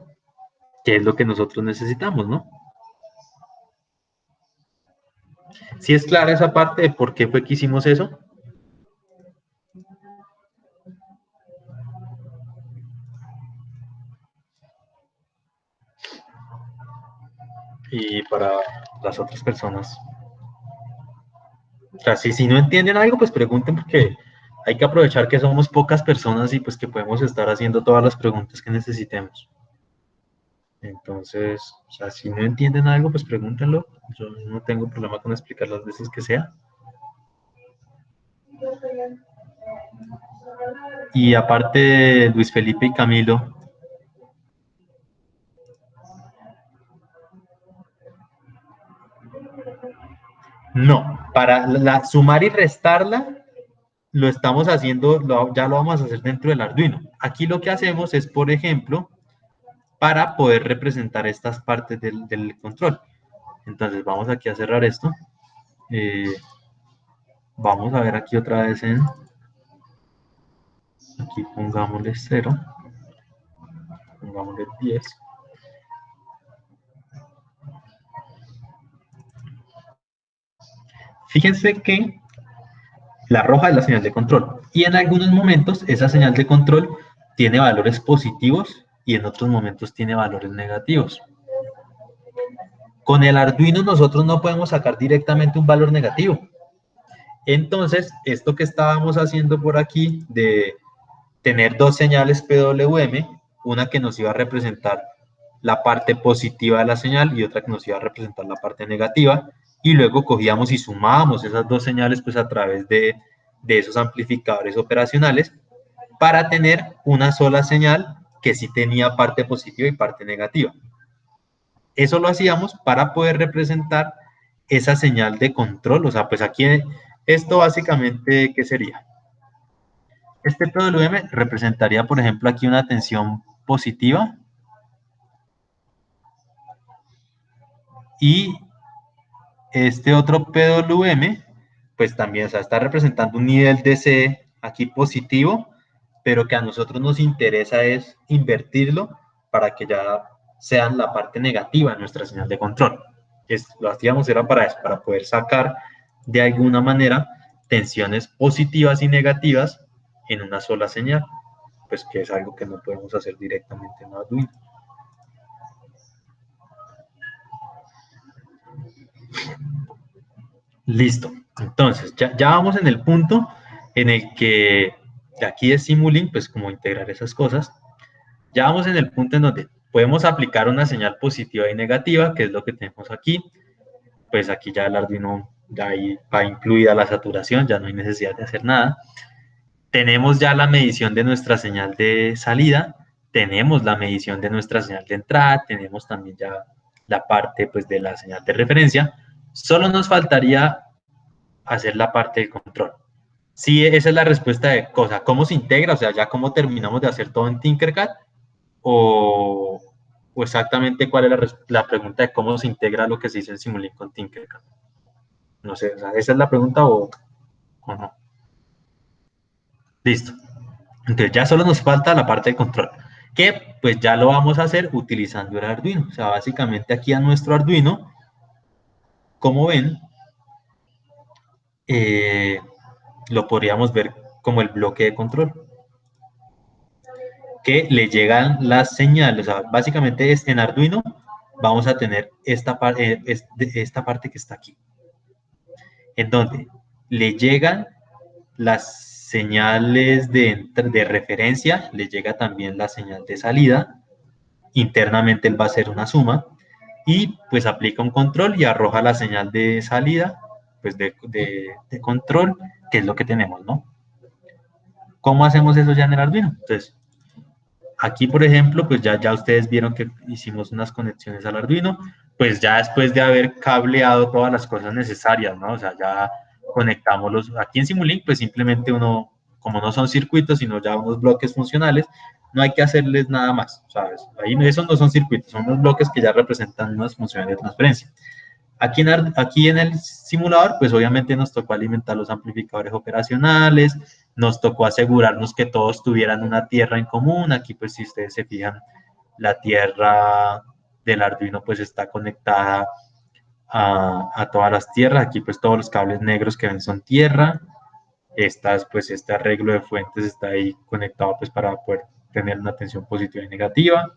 que es lo que nosotros necesitamos, ¿no? ¿Sí es clara esa parte de por qué fue que hicimos eso? Y para las otras personas. O sea, si no entienden algo, pues pregunten porque hay que aprovechar que somos pocas personas y pues que podemos estar haciendo todas las preguntas que necesitemos. Entonces, o sea, si no entienden algo, pues pregúntenlo. Yo no tengo problema con explicar las veces que sea. Y aparte, Luis Felipe y Camilo. No, para sumar y restarla, lo estamos haciendo, ya lo vamos a hacer dentro del Arduino. Aquí lo que hacemos es, por ejemplo, para poder representar estas partes del control. Entonces vamos aquí a cerrar esto. Vamos a ver aquí otra vez aquí pongámosle 0, pongámosle 10. Fíjense que la roja es la señal de control y en algunos momentos esa señal de control tiene valores positivos y en otros momentos tiene valores negativos. Con el Arduino nosotros no podemos sacar directamente un valor negativo. Entonces, esto que estábamos haciendo por aquí de tener dos señales PWM, una que nos iba a representar la parte positiva de la señal y otra que nos iba a representar la parte negativa, y luego cogíamos y sumábamos esas dos señales pues a través de esos amplificadores operacionales para tener una sola señal que sí tenía parte positiva y parte negativa. Eso lo hacíamos para poder representar esa señal de control. O sea, pues aquí esto básicamente, ¿qué sería? Este PWM representaría, por ejemplo, aquí una tensión positiva y este otro PWM, pues también, o sea, está representando un nivel de C aquí positivo, pero que a nosotros nos interesa es invertirlo para que ya sean la parte negativa de nuestra señal de control. Lo hacíamos era para eso, para poder sacar de alguna manera tensiones positivas y negativas en una sola señal, pues que es algo que no podemos hacer directamente en Arduino. Listo. Entonces, ya vamos en el punto en el que de aquí de Simulink, pues como integrar esas cosas, ya vamos en el punto en donde podemos aplicar una señal positiva y negativa, que es lo que tenemos aquí. Pues aquí ya el Arduino ya ahí va incluida la saturación, ya no hay necesidad de hacer nada. Tenemos ya la medición de nuestra señal de salida, tenemos la medición de nuestra señal de entrada, tenemos también ya la parte pues de la señal de referencia. Solo nos faltaría hacer la parte del control. Sí, esa es la respuesta de cosa, ¿cómo se integra? O sea, ya cómo terminamos de hacer todo en Tinkercad o, o exactamente cuál es la pregunta de cómo se integra lo que se hizo en Simulink con Tinkercad. No sé, o sea, esa es la pregunta o no. Listo. Entonces ya solo nos falta la parte de control, que pues ya lo vamos a hacer utilizando el Arduino. O sea, básicamente aquí a nuestro Arduino, como ven, eh, lo podríamos ver como el bloque de control, que le llegan las señales. O sea, básicamente es en Arduino vamos a tener esta parte que está aquí, en donde le llegan las señales de referencia, le llega también la señal de salida. Internamente él va a hacer una suma y pues aplica un control y arroja la señal de salida, pues de control, que es lo que tenemos, ¿no? ¿Cómo hacemos eso ya en el Arduino? Entonces, aquí, por ejemplo, pues ya ustedes vieron que hicimos unas conexiones al Arduino, pues ya después de haber cableado todas las cosas necesarias, ¿no? O sea, ya conectamos aquí en Simulink, pues simplemente uno, como no son circuitos, sino ya unos bloques funcionales, no hay que hacerles nada más, ¿sabes? Ahí esos no son circuitos, son unos bloques que ya representan unas funciones de transferencia. Aquí en el simulador, pues obviamente nos tocó alimentar los amplificadores operacionales, nos tocó asegurarnos que todos tuvieran una tierra en común. Aquí, pues si ustedes se fijan, la tierra del Arduino pues está conectada a todas las tierras. Aquí pues todos los cables negros que ven son tierra. Pues este arreglo de fuentes está ahí conectado pues para poder tener una tensión positiva y negativa.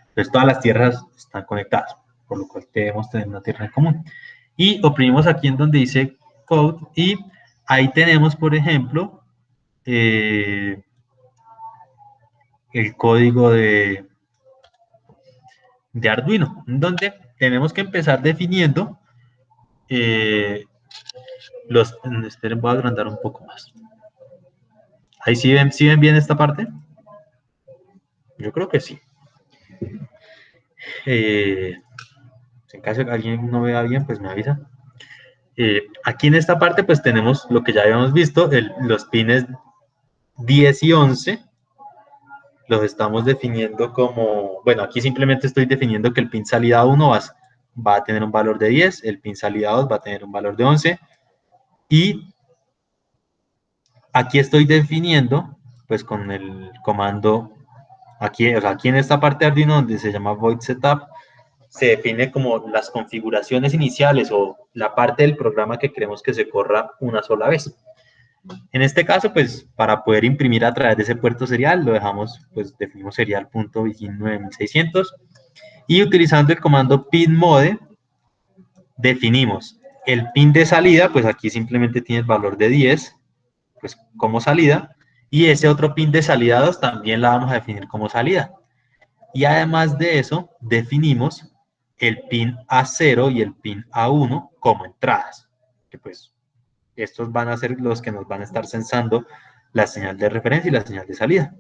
Entonces todas las tierras están conectadas, por lo cual debemos tener una tierra en común. Y oprimimos aquí en donde dice code y ahí tenemos, por ejemplo, el código de Arduino, donde tenemos que empezar definiendo eh, esperen, voy a agrandar un poco más. Ahí sí ven bien esta parte. Yo creo que sí. En caso de que alguien no vea bien, pues me avisa. Aquí en esta parte pues tenemos lo que ya habíamos visto, los pines 10 y 11 los estamos definiendo como, bueno, aquí simplemente estoy definiendo que el pin salida 1 va a tener un valor de 10, el pin salida 2 va a tener un valor de 11 y aquí estoy definiendo pues con el comando aquí, o sea, aquí en esta parte de Arduino donde se llama void setup se define como las configuraciones iniciales o la parte del programa que queremos que se corra una sola vez. En este caso, pues para poder imprimir a través de ese puerto serial, lo dejamos, pues definimos serial.begin 9600 y utilizando el comando pinmode definimos el pin de salida, pues aquí simplemente tiene el valor de 10, pues como salida, y ese otro pin de salida 2 también la vamos a definir como salida. Y además de eso, definimos el pin A0 y el pin A1 como entradas, que pues estos van a ser los que nos van a estar censando la señal de referencia y la señal de salida.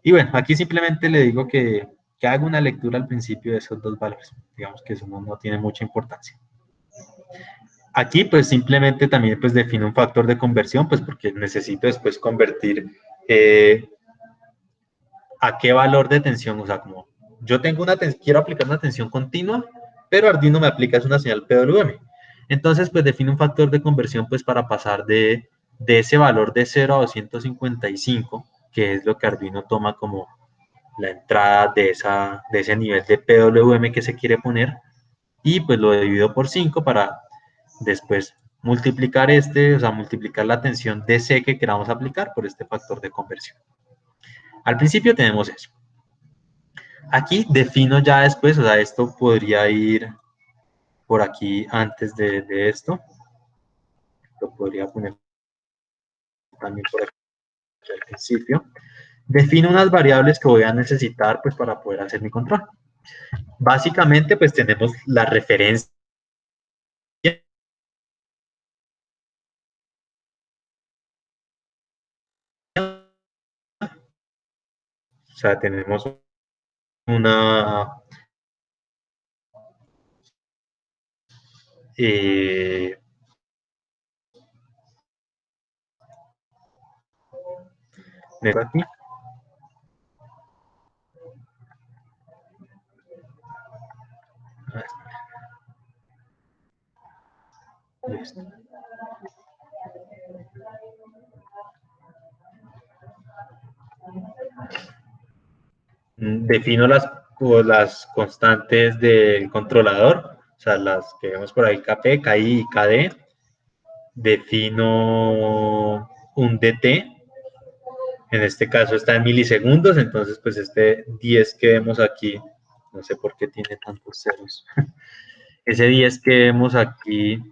Y bueno, aquí simplemente le digo que haga una lectura al principio de esos dos valores. Digamos que eso no tiene mucha importancia. Aquí pues simplemente también pues defino un factor de conversión, pues porque necesito después convertir a qué valor de tensión, o sea, como yo tengo quiero aplicar una tensión continua, pero Arduino me aplica es una señal PWM. Entonces, pues define un factor de conversión pues para pasar de ese valor de 0 a 255, que es lo que Arduino toma como la entrada de ese nivel de PWM que se quiere poner, y pues lo divido por 5 para después multiplicar o sea, multiplicar la tensión DC que queramos aplicar por este factor de conversión. Al principio tenemos eso. Aquí defino ya después, o sea, esto podría ir por aquí antes de esto. Lo podría poner también por aquí al principio. Defino unas variables que voy a necesitar pues para poder hacer mi control. Básicamente pues tenemos la referencia. O sea, tenemos una aquí. Listo. Defino las constantes del controlador, o sea, las que vemos por ahí, KP, KI y KD. Defino un DT, en este caso está en milisegundos, entonces pues este 10 que vemos aquí, no sé por qué tiene tantos ceros, ese 10 que vemos aquí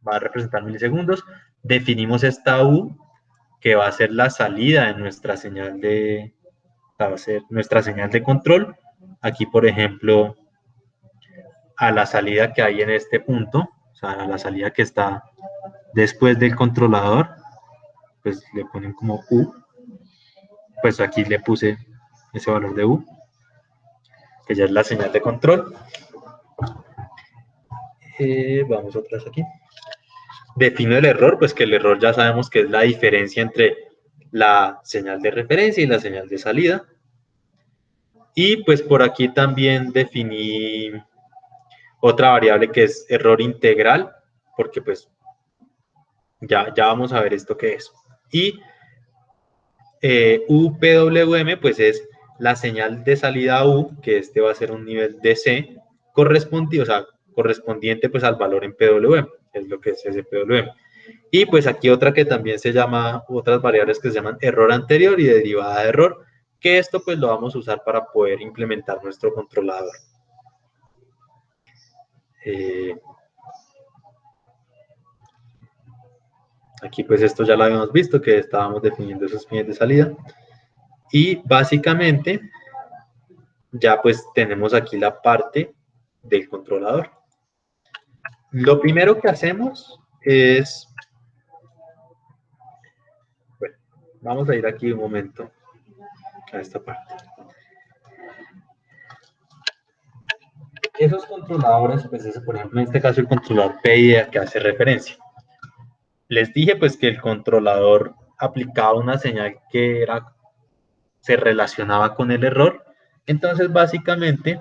va a representar milisegundos. Definimos esta U, que va a ser la salida de nuestra señal va a ser nuestra señal de control. Aquí, por ejemplo, a la salida que hay en este punto, o sea, a la salida que está después del controlador, pues le ponen como U. Pues aquí le puse ese valor de U, que ya es la señal de control. Vamos otra vez aquí. Defino el error, pues que el error ya sabemos que es la diferencia entre la señal de referencia y la señal de salida. Y pues por aquí también definí otra variable que es error integral, porque pues ya vamos a ver esto qué es. Y UPWM pues es la señal de salida U, que este va a ser un nivel DC, correspondiente pues al valor en PWM, es lo que es ese PWM. Y pues aquí otra que también se llama, otras variables que se llaman error anterior y derivada de error, que esto pues lo vamos a usar para poder implementar nuestro controlador. Aquí pues esto ya lo habíamos visto, que estábamos definiendo esos pines de salida. Y básicamente ya pues tenemos aquí la parte del controlador. Lo primero que hacemos es, bueno, vamos a ir aquí un momento a esta parte. Esos controladores, pues es, por ejemplo, en este caso el controlador PID al que hace referencia. Les dije pues que el controlador aplicaba una señal que se relacionaba con el error. Entonces básicamente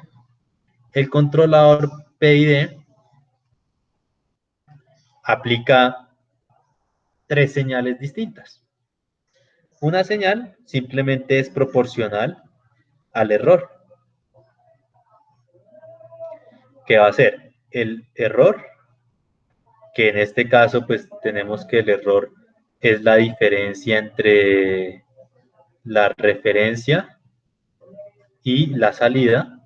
el controlador PID aplica tres señales distintas. Una señal simplemente es proporcional al error. ¿Qué va a ser? El error, que en este caso pues tenemos que el error es la diferencia entre la referencia y la salida.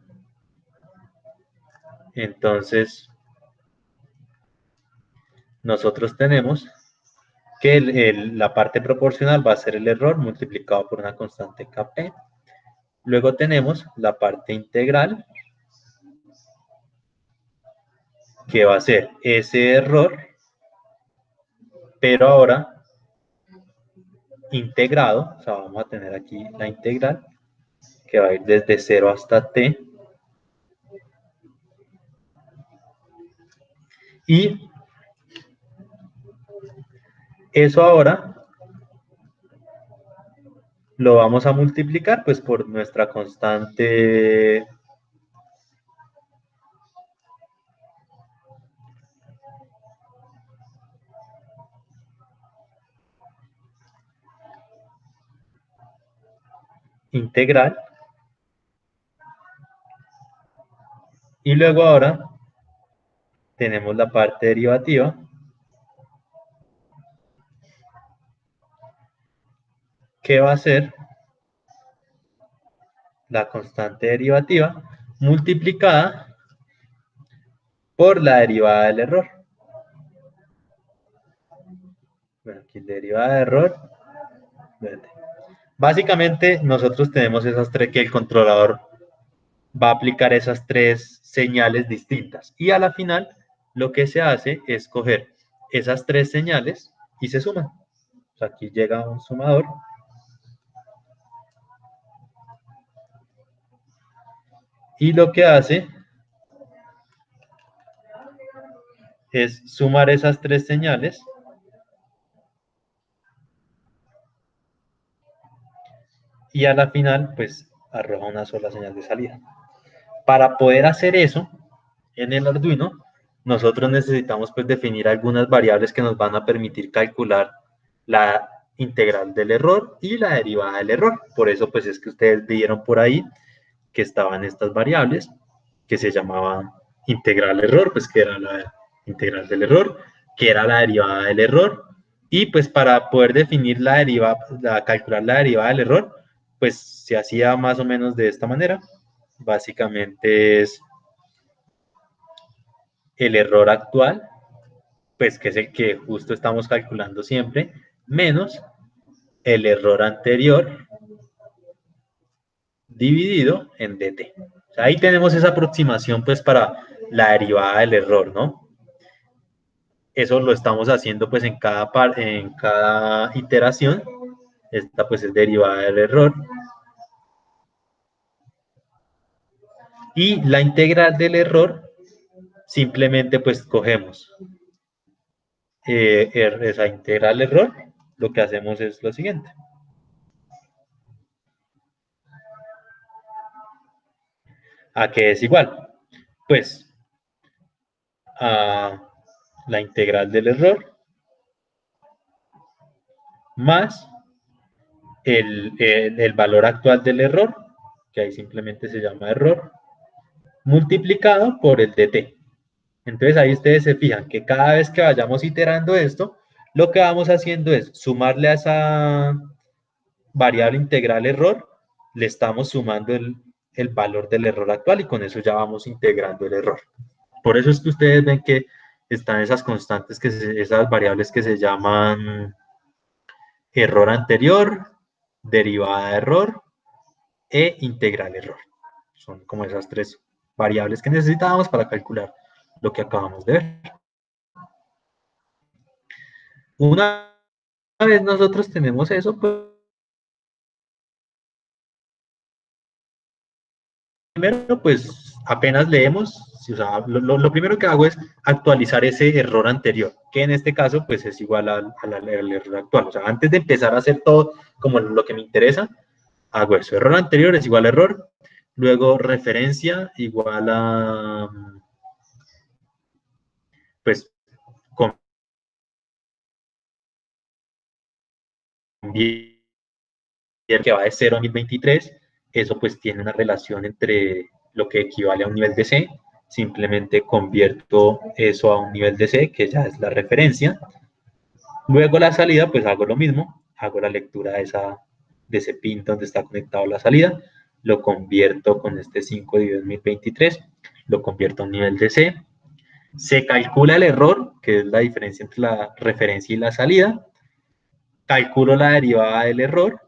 Entonces nosotros tenemos que la parte proporcional va a ser el error multiplicado por una constante Kp. Luego tenemos la parte integral, que va a ser ese error, pero ahora integrado, o sea, vamos a tener aquí la integral, que va a ir desde 0 hasta t. Y eso ahora lo vamos a multiplicar pues por nuestra constante integral. Y luego ahora tenemos la parte derivativa, que va a ser la constante derivativa multiplicada por la derivada del error. Bueno, aquí derivada de error. Básicamente nosotros tenemos esas tres, que el controlador va a aplicar esas tres señales distintas. Y a la final lo que se hace es coger esas tres señales y se suman. O sea, aquí llega un sumador. Y lo que hace es sumar esas tres señales y a la final pues arroja una sola señal de salida. Para poder hacer eso en el Arduino, nosotros necesitamos pues definir algunas variables que nos van a permitir calcular la integral del error y la derivada del error. Por eso pues es que ustedes vieron por ahí que estaban estas variables que se llamaban integral error, pues que era la integral del error, que era la derivada del error, y pues para poder definir la derivada, calcular la derivada del error, pues se hacía más o menos de esta manera. Básicamente es el error actual, pues que es el que justo estamos calculando siempre, menos el error anterior dividido en dt. O sea, ahí tenemos esa aproximación pues para la derivada del error, ¿no? Eso lo estamos haciendo pues en cada iteración. Esta pues es derivada del error. Y la integral del error, simplemente pues cogemos esa integral del error. Lo que hacemos es lo siguiente. ¿A qué es igual? Pues a la integral del error más el valor actual del error, que ahí simplemente se llama error, multiplicado por el dt. Entonces ahí ustedes se fijan que cada vez que vayamos iterando esto, lo que vamos haciendo es sumarle a esa variable integral error, le estamos sumando el valor del error actual y con eso ya vamos integrando el error. Por eso es que ustedes ven que están esas constantes, esas variables que se llaman error anterior, derivada de error e integral error. Son como esas tres variables que necesitábamos para calcular lo que acabamos de ver. Una vez nosotros tenemos eso, pues primero, pues apenas leemos, o sea, lo primero que hago es actualizar ese error anterior, que en este caso pues es igual al error actual. O sea, antes de empezar a hacer todo como lo que me interesa, hago eso. Error anterior es igual a error, luego referencia igual a, pues, que va de 0 a 1023, eso pues tiene una relación entre lo que equivale a un nivel de C, simplemente convierto eso a un nivel de C, que ya es la referencia. Luego la salida, pues hago lo mismo, hago la lectura de ese pin donde está conectado la salida, lo convierto con este 5 dividido en 1023, lo convierto a un nivel de C. Se calcula el error, que es la diferencia entre la referencia y la salida. Calculo la derivada del error,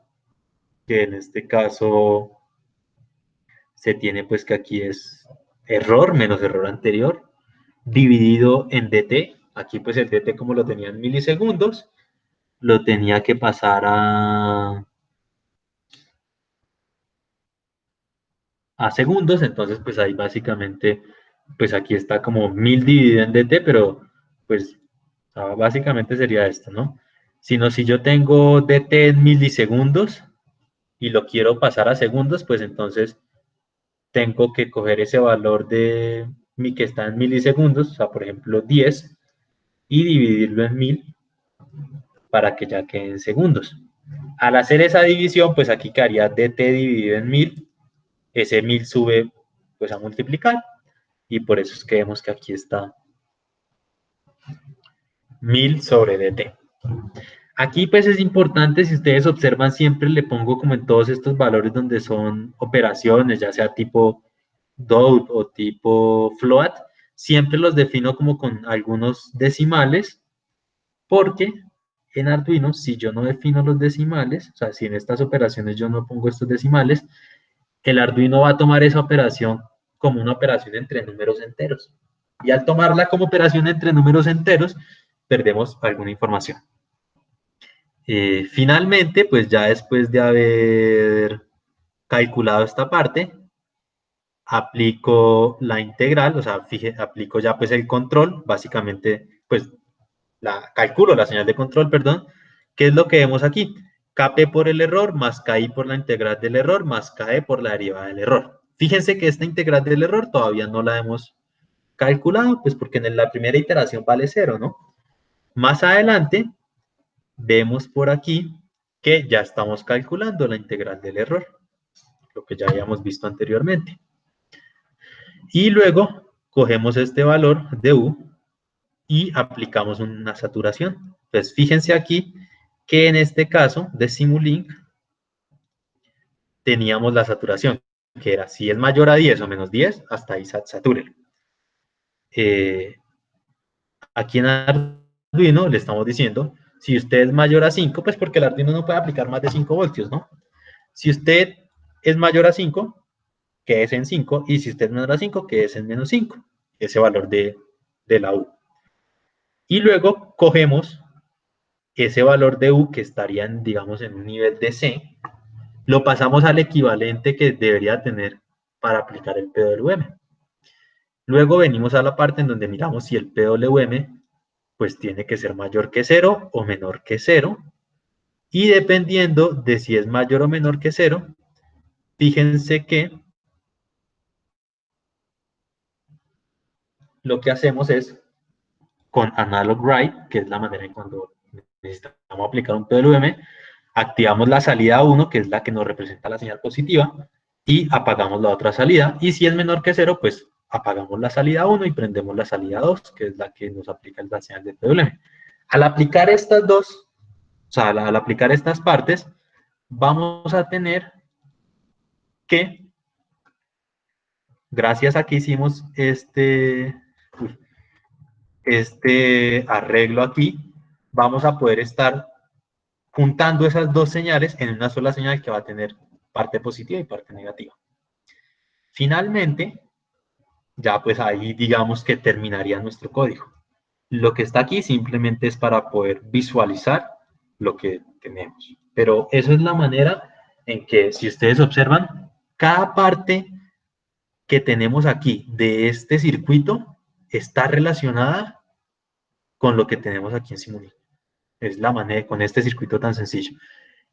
que en este caso se tiene pues que aquí es error menos error anterior, dividido en dt. Aquí pues el dt como lo tenía en milisegundos, lo tenía que pasar a segundos, entonces pues ahí básicamente, pues aquí está como 1000 dividido en dt, pero pues básicamente sería esto, ¿no? Sino si yo tengo dt en milisegundos y lo quiero pasar a segundos, pues entonces tengo que coger ese valor de mi que está en milisegundos, o sea, por ejemplo 10, y dividirlo en 1000 para que ya quede en segundos. Al hacer esa división, pues aquí quedaría dt dividido en 1000, ese 1000 sube pues a multiplicar, y por eso es que vemos que aquí está 1000 sobre dt. Aquí pues es importante, si ustedes observan, siempre le pongo como en todos estos valores donde son operaciones, ya sea tipo DOUT o tipo float, siempre los defino como con algunos decimales, porque en Arduino, si yo no defino los decimales, o sea, si en estas operaciones yo no pongo estos decimales, el Arduino va a tomar esa operación como una operación entre números enteros. Y al tomarla como operación entre números enteros, perdemos alguna información. Finalmente, pues ya después de haber calculado esta parte, aplico la integral, o sea, aplico ya pues el control, básicamente pues calculo la señal de control, perdón, que es lo que vemos aquí. KP por el error más KI por la integral del error más KE por la derivada del error. Fíjense que esta integral del error todavía no la hemos calculado, pues porque en la primera iteración vale 0, ¿no? Más adelante, vemos por aquí que ya estamos calculando la integral del error, lo que ya habíamos visto anteriormente. Y luego, cogemos este valor de U y aplicamos una saturación. Pues fíjense aquí que en este caso de Simulink teníamos la saturación, que era si es mayor a 10 o menos 10, hasta ahí satúrelo. Aquí en Arduino le estamos diciendo, si usted es mayor a 5, pues porque el Arduino no puede aplicar más de 5 voltios, ¿no? Si usted es mayor a 5, que es en 5, y si usted es menor a 5, que es en menos 5, ese valor de la U. Y luego cogemos ese valor de U que estaría, digamos, en un nivel de C, lo pasamos al equivalente que debería tener para aplicar el PWM. Luego venimos a la parte en donde miramos si el PWM pues tiene que ser mayor que 0 o menor que 0. Y dependiendo de si es mayor o menor que 0, fíjense que lo que hacemos es con analog write, que es la manera en cuando necesitamos aplicar un PWM, activamos la salida 1, que es la que nos representa la señal positiva, y apagamos la otra salida. Y si es menor que 0, pues apagamos la salida 1 y prendemos la salida 2, que es la que nos aplica la señal de PWM. Al aplicar estas dos, o sea, al aplicar estas partes, vamos a tener que, gracias a que hicimos este arreglo aquí, vamos a poder estar juntando esas dos señales en una sola señal que va a tener parte positiva y parte negativa. Finalmente, ya pues ahí digamos que terminaría nuestro código. Lo que está aquí simplemente es para poder visualizar lo que tenemos. Pero esa es la manera en que, si ustedes observan, cada parte que tenemos aquí de este circuito está relacionada con lo que tenemos aquí en Simulink. Es la manera, con este circuito tan sencillo,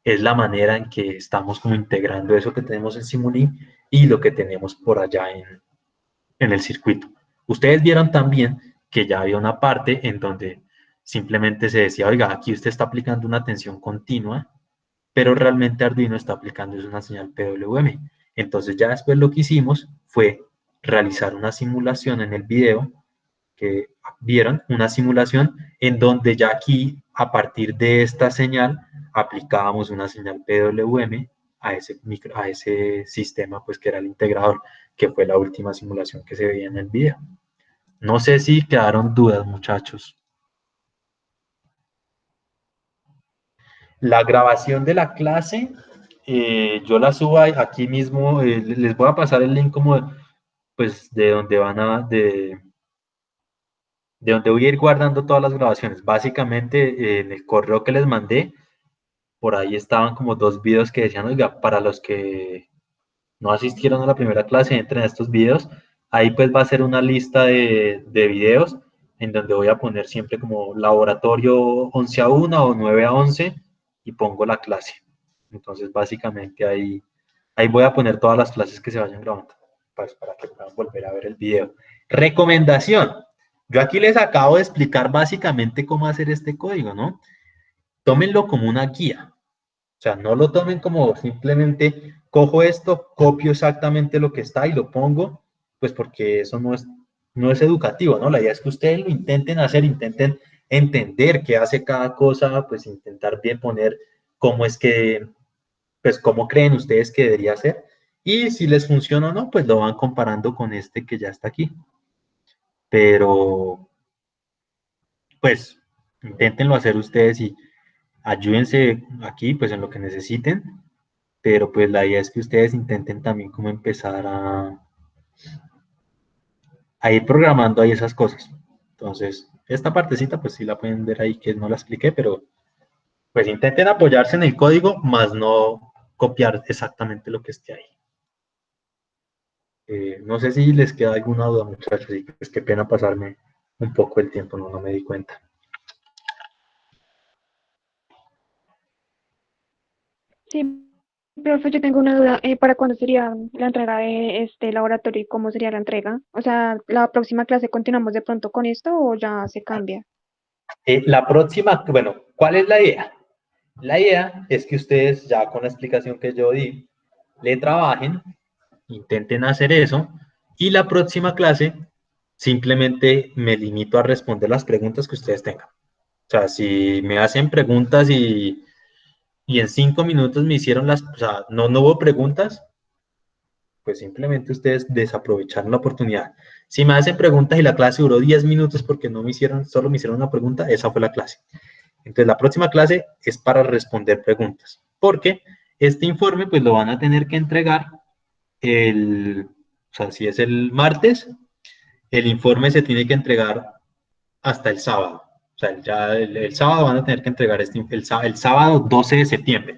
es la manera en que estamos como integrando eso que tenemos en Simulink y lo que tenemos por allá en el circuito. Ustedes vieron también que ya había una parte en donde simplemente se decía, oiga, aquí usted está aplicando una tensión continua, pero realmente Arduino está aplicando una señal PWM. Entonces ya después lo que hicimos fue realizar una simulación en el video que vieron, una simulación en donde ya aquí, a partir de esta señal, aplicábamos una señal PWM a ese sistema, pues que era el integrador, que fue la última simulación que se veía en el video. No sé si quedaron dudas, muchachos. La grabación de la clase, yo la subo aquí mismo, les voy a pasar el link como, pues, de donde van a, de donde voy a ir guardando todas las grabaciones. Básicamente, en el correo que les mandé, por ahí estaban como 2 videos que decían, oiga, para los que no asistieron a la primera clase, entren a estos videos. Ahí pues va a ser una lista de videos en donde voy a poner siempre como laboratorio 11 a 1 o 9 a 11 y pongo la clase. Entonces, básicamente ahí voy a poner todas las clases que se vayan grabando, pues, para que puedan volver a ver el video. Recomendación. Yo aquí les acabo de explicar básicamente cómo hacer este código, ¿no? Tómenlo como una guía. O sea, no lo tomen como simplemente cojo esto, copio exactamente lo que está y lo pongo, pues porque eso no es educativo, ¿no? La idea es que ustedes lo intenten hacer, intenten entender qué hace cada cosa, pues intentar bien poner cómo es que, pues cómo creen ustedes que debería ser. Y si les funciona o no, pues lo van comparando con este que ya está aquí. Pero, pues, inténtenlo hacer ustedes y ayúdense aquí, pues en lo que necesiten, pero pues la idea es que ustedes intenten también como empezar a ir programando ahí esas cosas. Entonces, esta partecita pues sí la pueden ver ahí que no la expliqué, pero pues intenten apoyarse en el código, más no copiar exactamente lo que esté ahí. No sé si les queda alguna duda, muchachos, y pues qué pena pasarme un poco el tiempo, no me di cuenta. Sí, profe, yo tengo una duda. ¿Para cuándo sería la entrega de este laboratorio y cómo sería la entrega? O sea, ¿la próxima clase continuamos de pronto con esto o ya se cambia? La próxima, bueno, ¿cuál es la idea? La idea es que ustedes, ya con la explicación que yo di, le trabajen, intenten hacer eso, y la próxima clase simplemente me limito a responder las preguntas que ustedes tengan. O sea, si me hacen preguntas y en 5 minutos me hicieron o sea, no hubo preguntas, pues simplemente ustedes desaprovecharon la oportunidad. Si me hacen preguntas y la clase duró 10 minutos porque no me hicieron, solo me hicieron una pregunta, esa fue la clase. Entonces, la próxima clase es para responder preguntas, porque este informe pues lo van a tener que entregar o sea, si es el martes, el informe se tiene que entregar hasta el sábado. O sea, ya el sábado van a tener que entregar el sábado 12 de septiembre.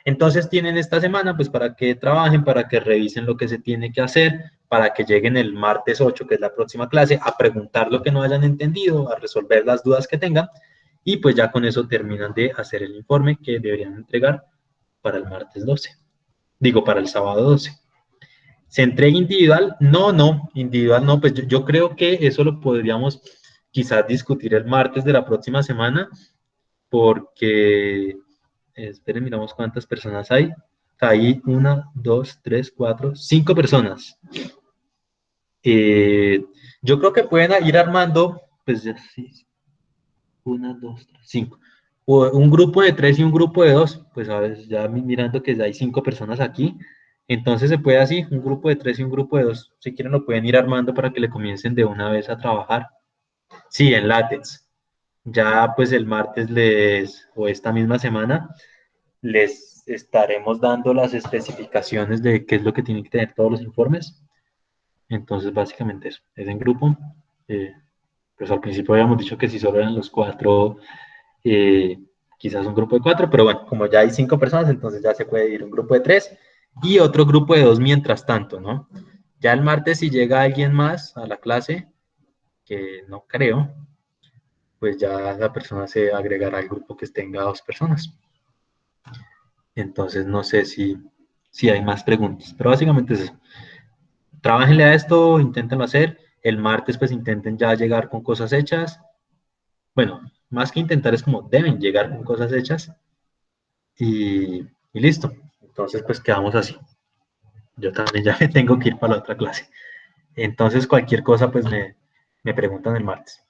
Entonces tienen esta semana pues para que trabajen, para que revisen lo que se tiene que hacer, para que lleguen el martes 8, que es la próxima clase, a preguntar lo que no hayan entendido, a resolver las dudas que tengan, y pues ya con eso terminan de hacer el informe que deberían entregar para el martes 12. Digo, para el sábado 12. ¿Se entrega individual? No, individual no, pues yo creo que eso lo podríamos quizás discutir el martes de la próxima semana, porque, esperen, miramos cuántas personas hay. Hay 1, 2, 3, 4, 5 personas. Yo creo que pueden ir armando, pues ya, sí, 1, 2, 3, 5. Un grupo de 3 y un grupo de 2, pues a ver, ya mirando que ya hay 5 personas aquí, entonces se puede así, un grupo de 3 y un grupo de 2. Si quieren lo pueden ir armando para que le comiencen de una vez a trabajar. Sí, en látex. Ya pues el martes o esta misma semana, les estaremos dando las especificaciones de qué es lo que tienen que tener todos los informes. Entonces básicamente eso, es en grupo. Pues al principio habíamos dicho que si solo eran los 4, eh, quizás un grupo de 4, pero bueno, como ya hay 5 personas, entonces ya se puede ir un grupo de 3 y otro grupo de 2 mientras tanto, ¿no? Ya el martes si llega alguien más a la clase, que no creo, pues ya la persona se agregará al grupo que tenga 2 personas. Entonces no sé si hay más preguntas, pero básicamente es eso. Trabájenle a esto, inténtenlo hacer. El martes pues intenten ya llegar con cosas hechas. Bueno, más que intentar es como deben llegar con cosas hechas y listo. Entonces pues quedamos así. Yo también ya me tengo que ir para la otra clase. Entonces cualquier cosa pues me preguntan el martes.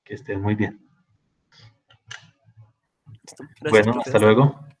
Que estén muy bien. Listo. Gracias, Bueno, profe. hasta Hasta luego. luego.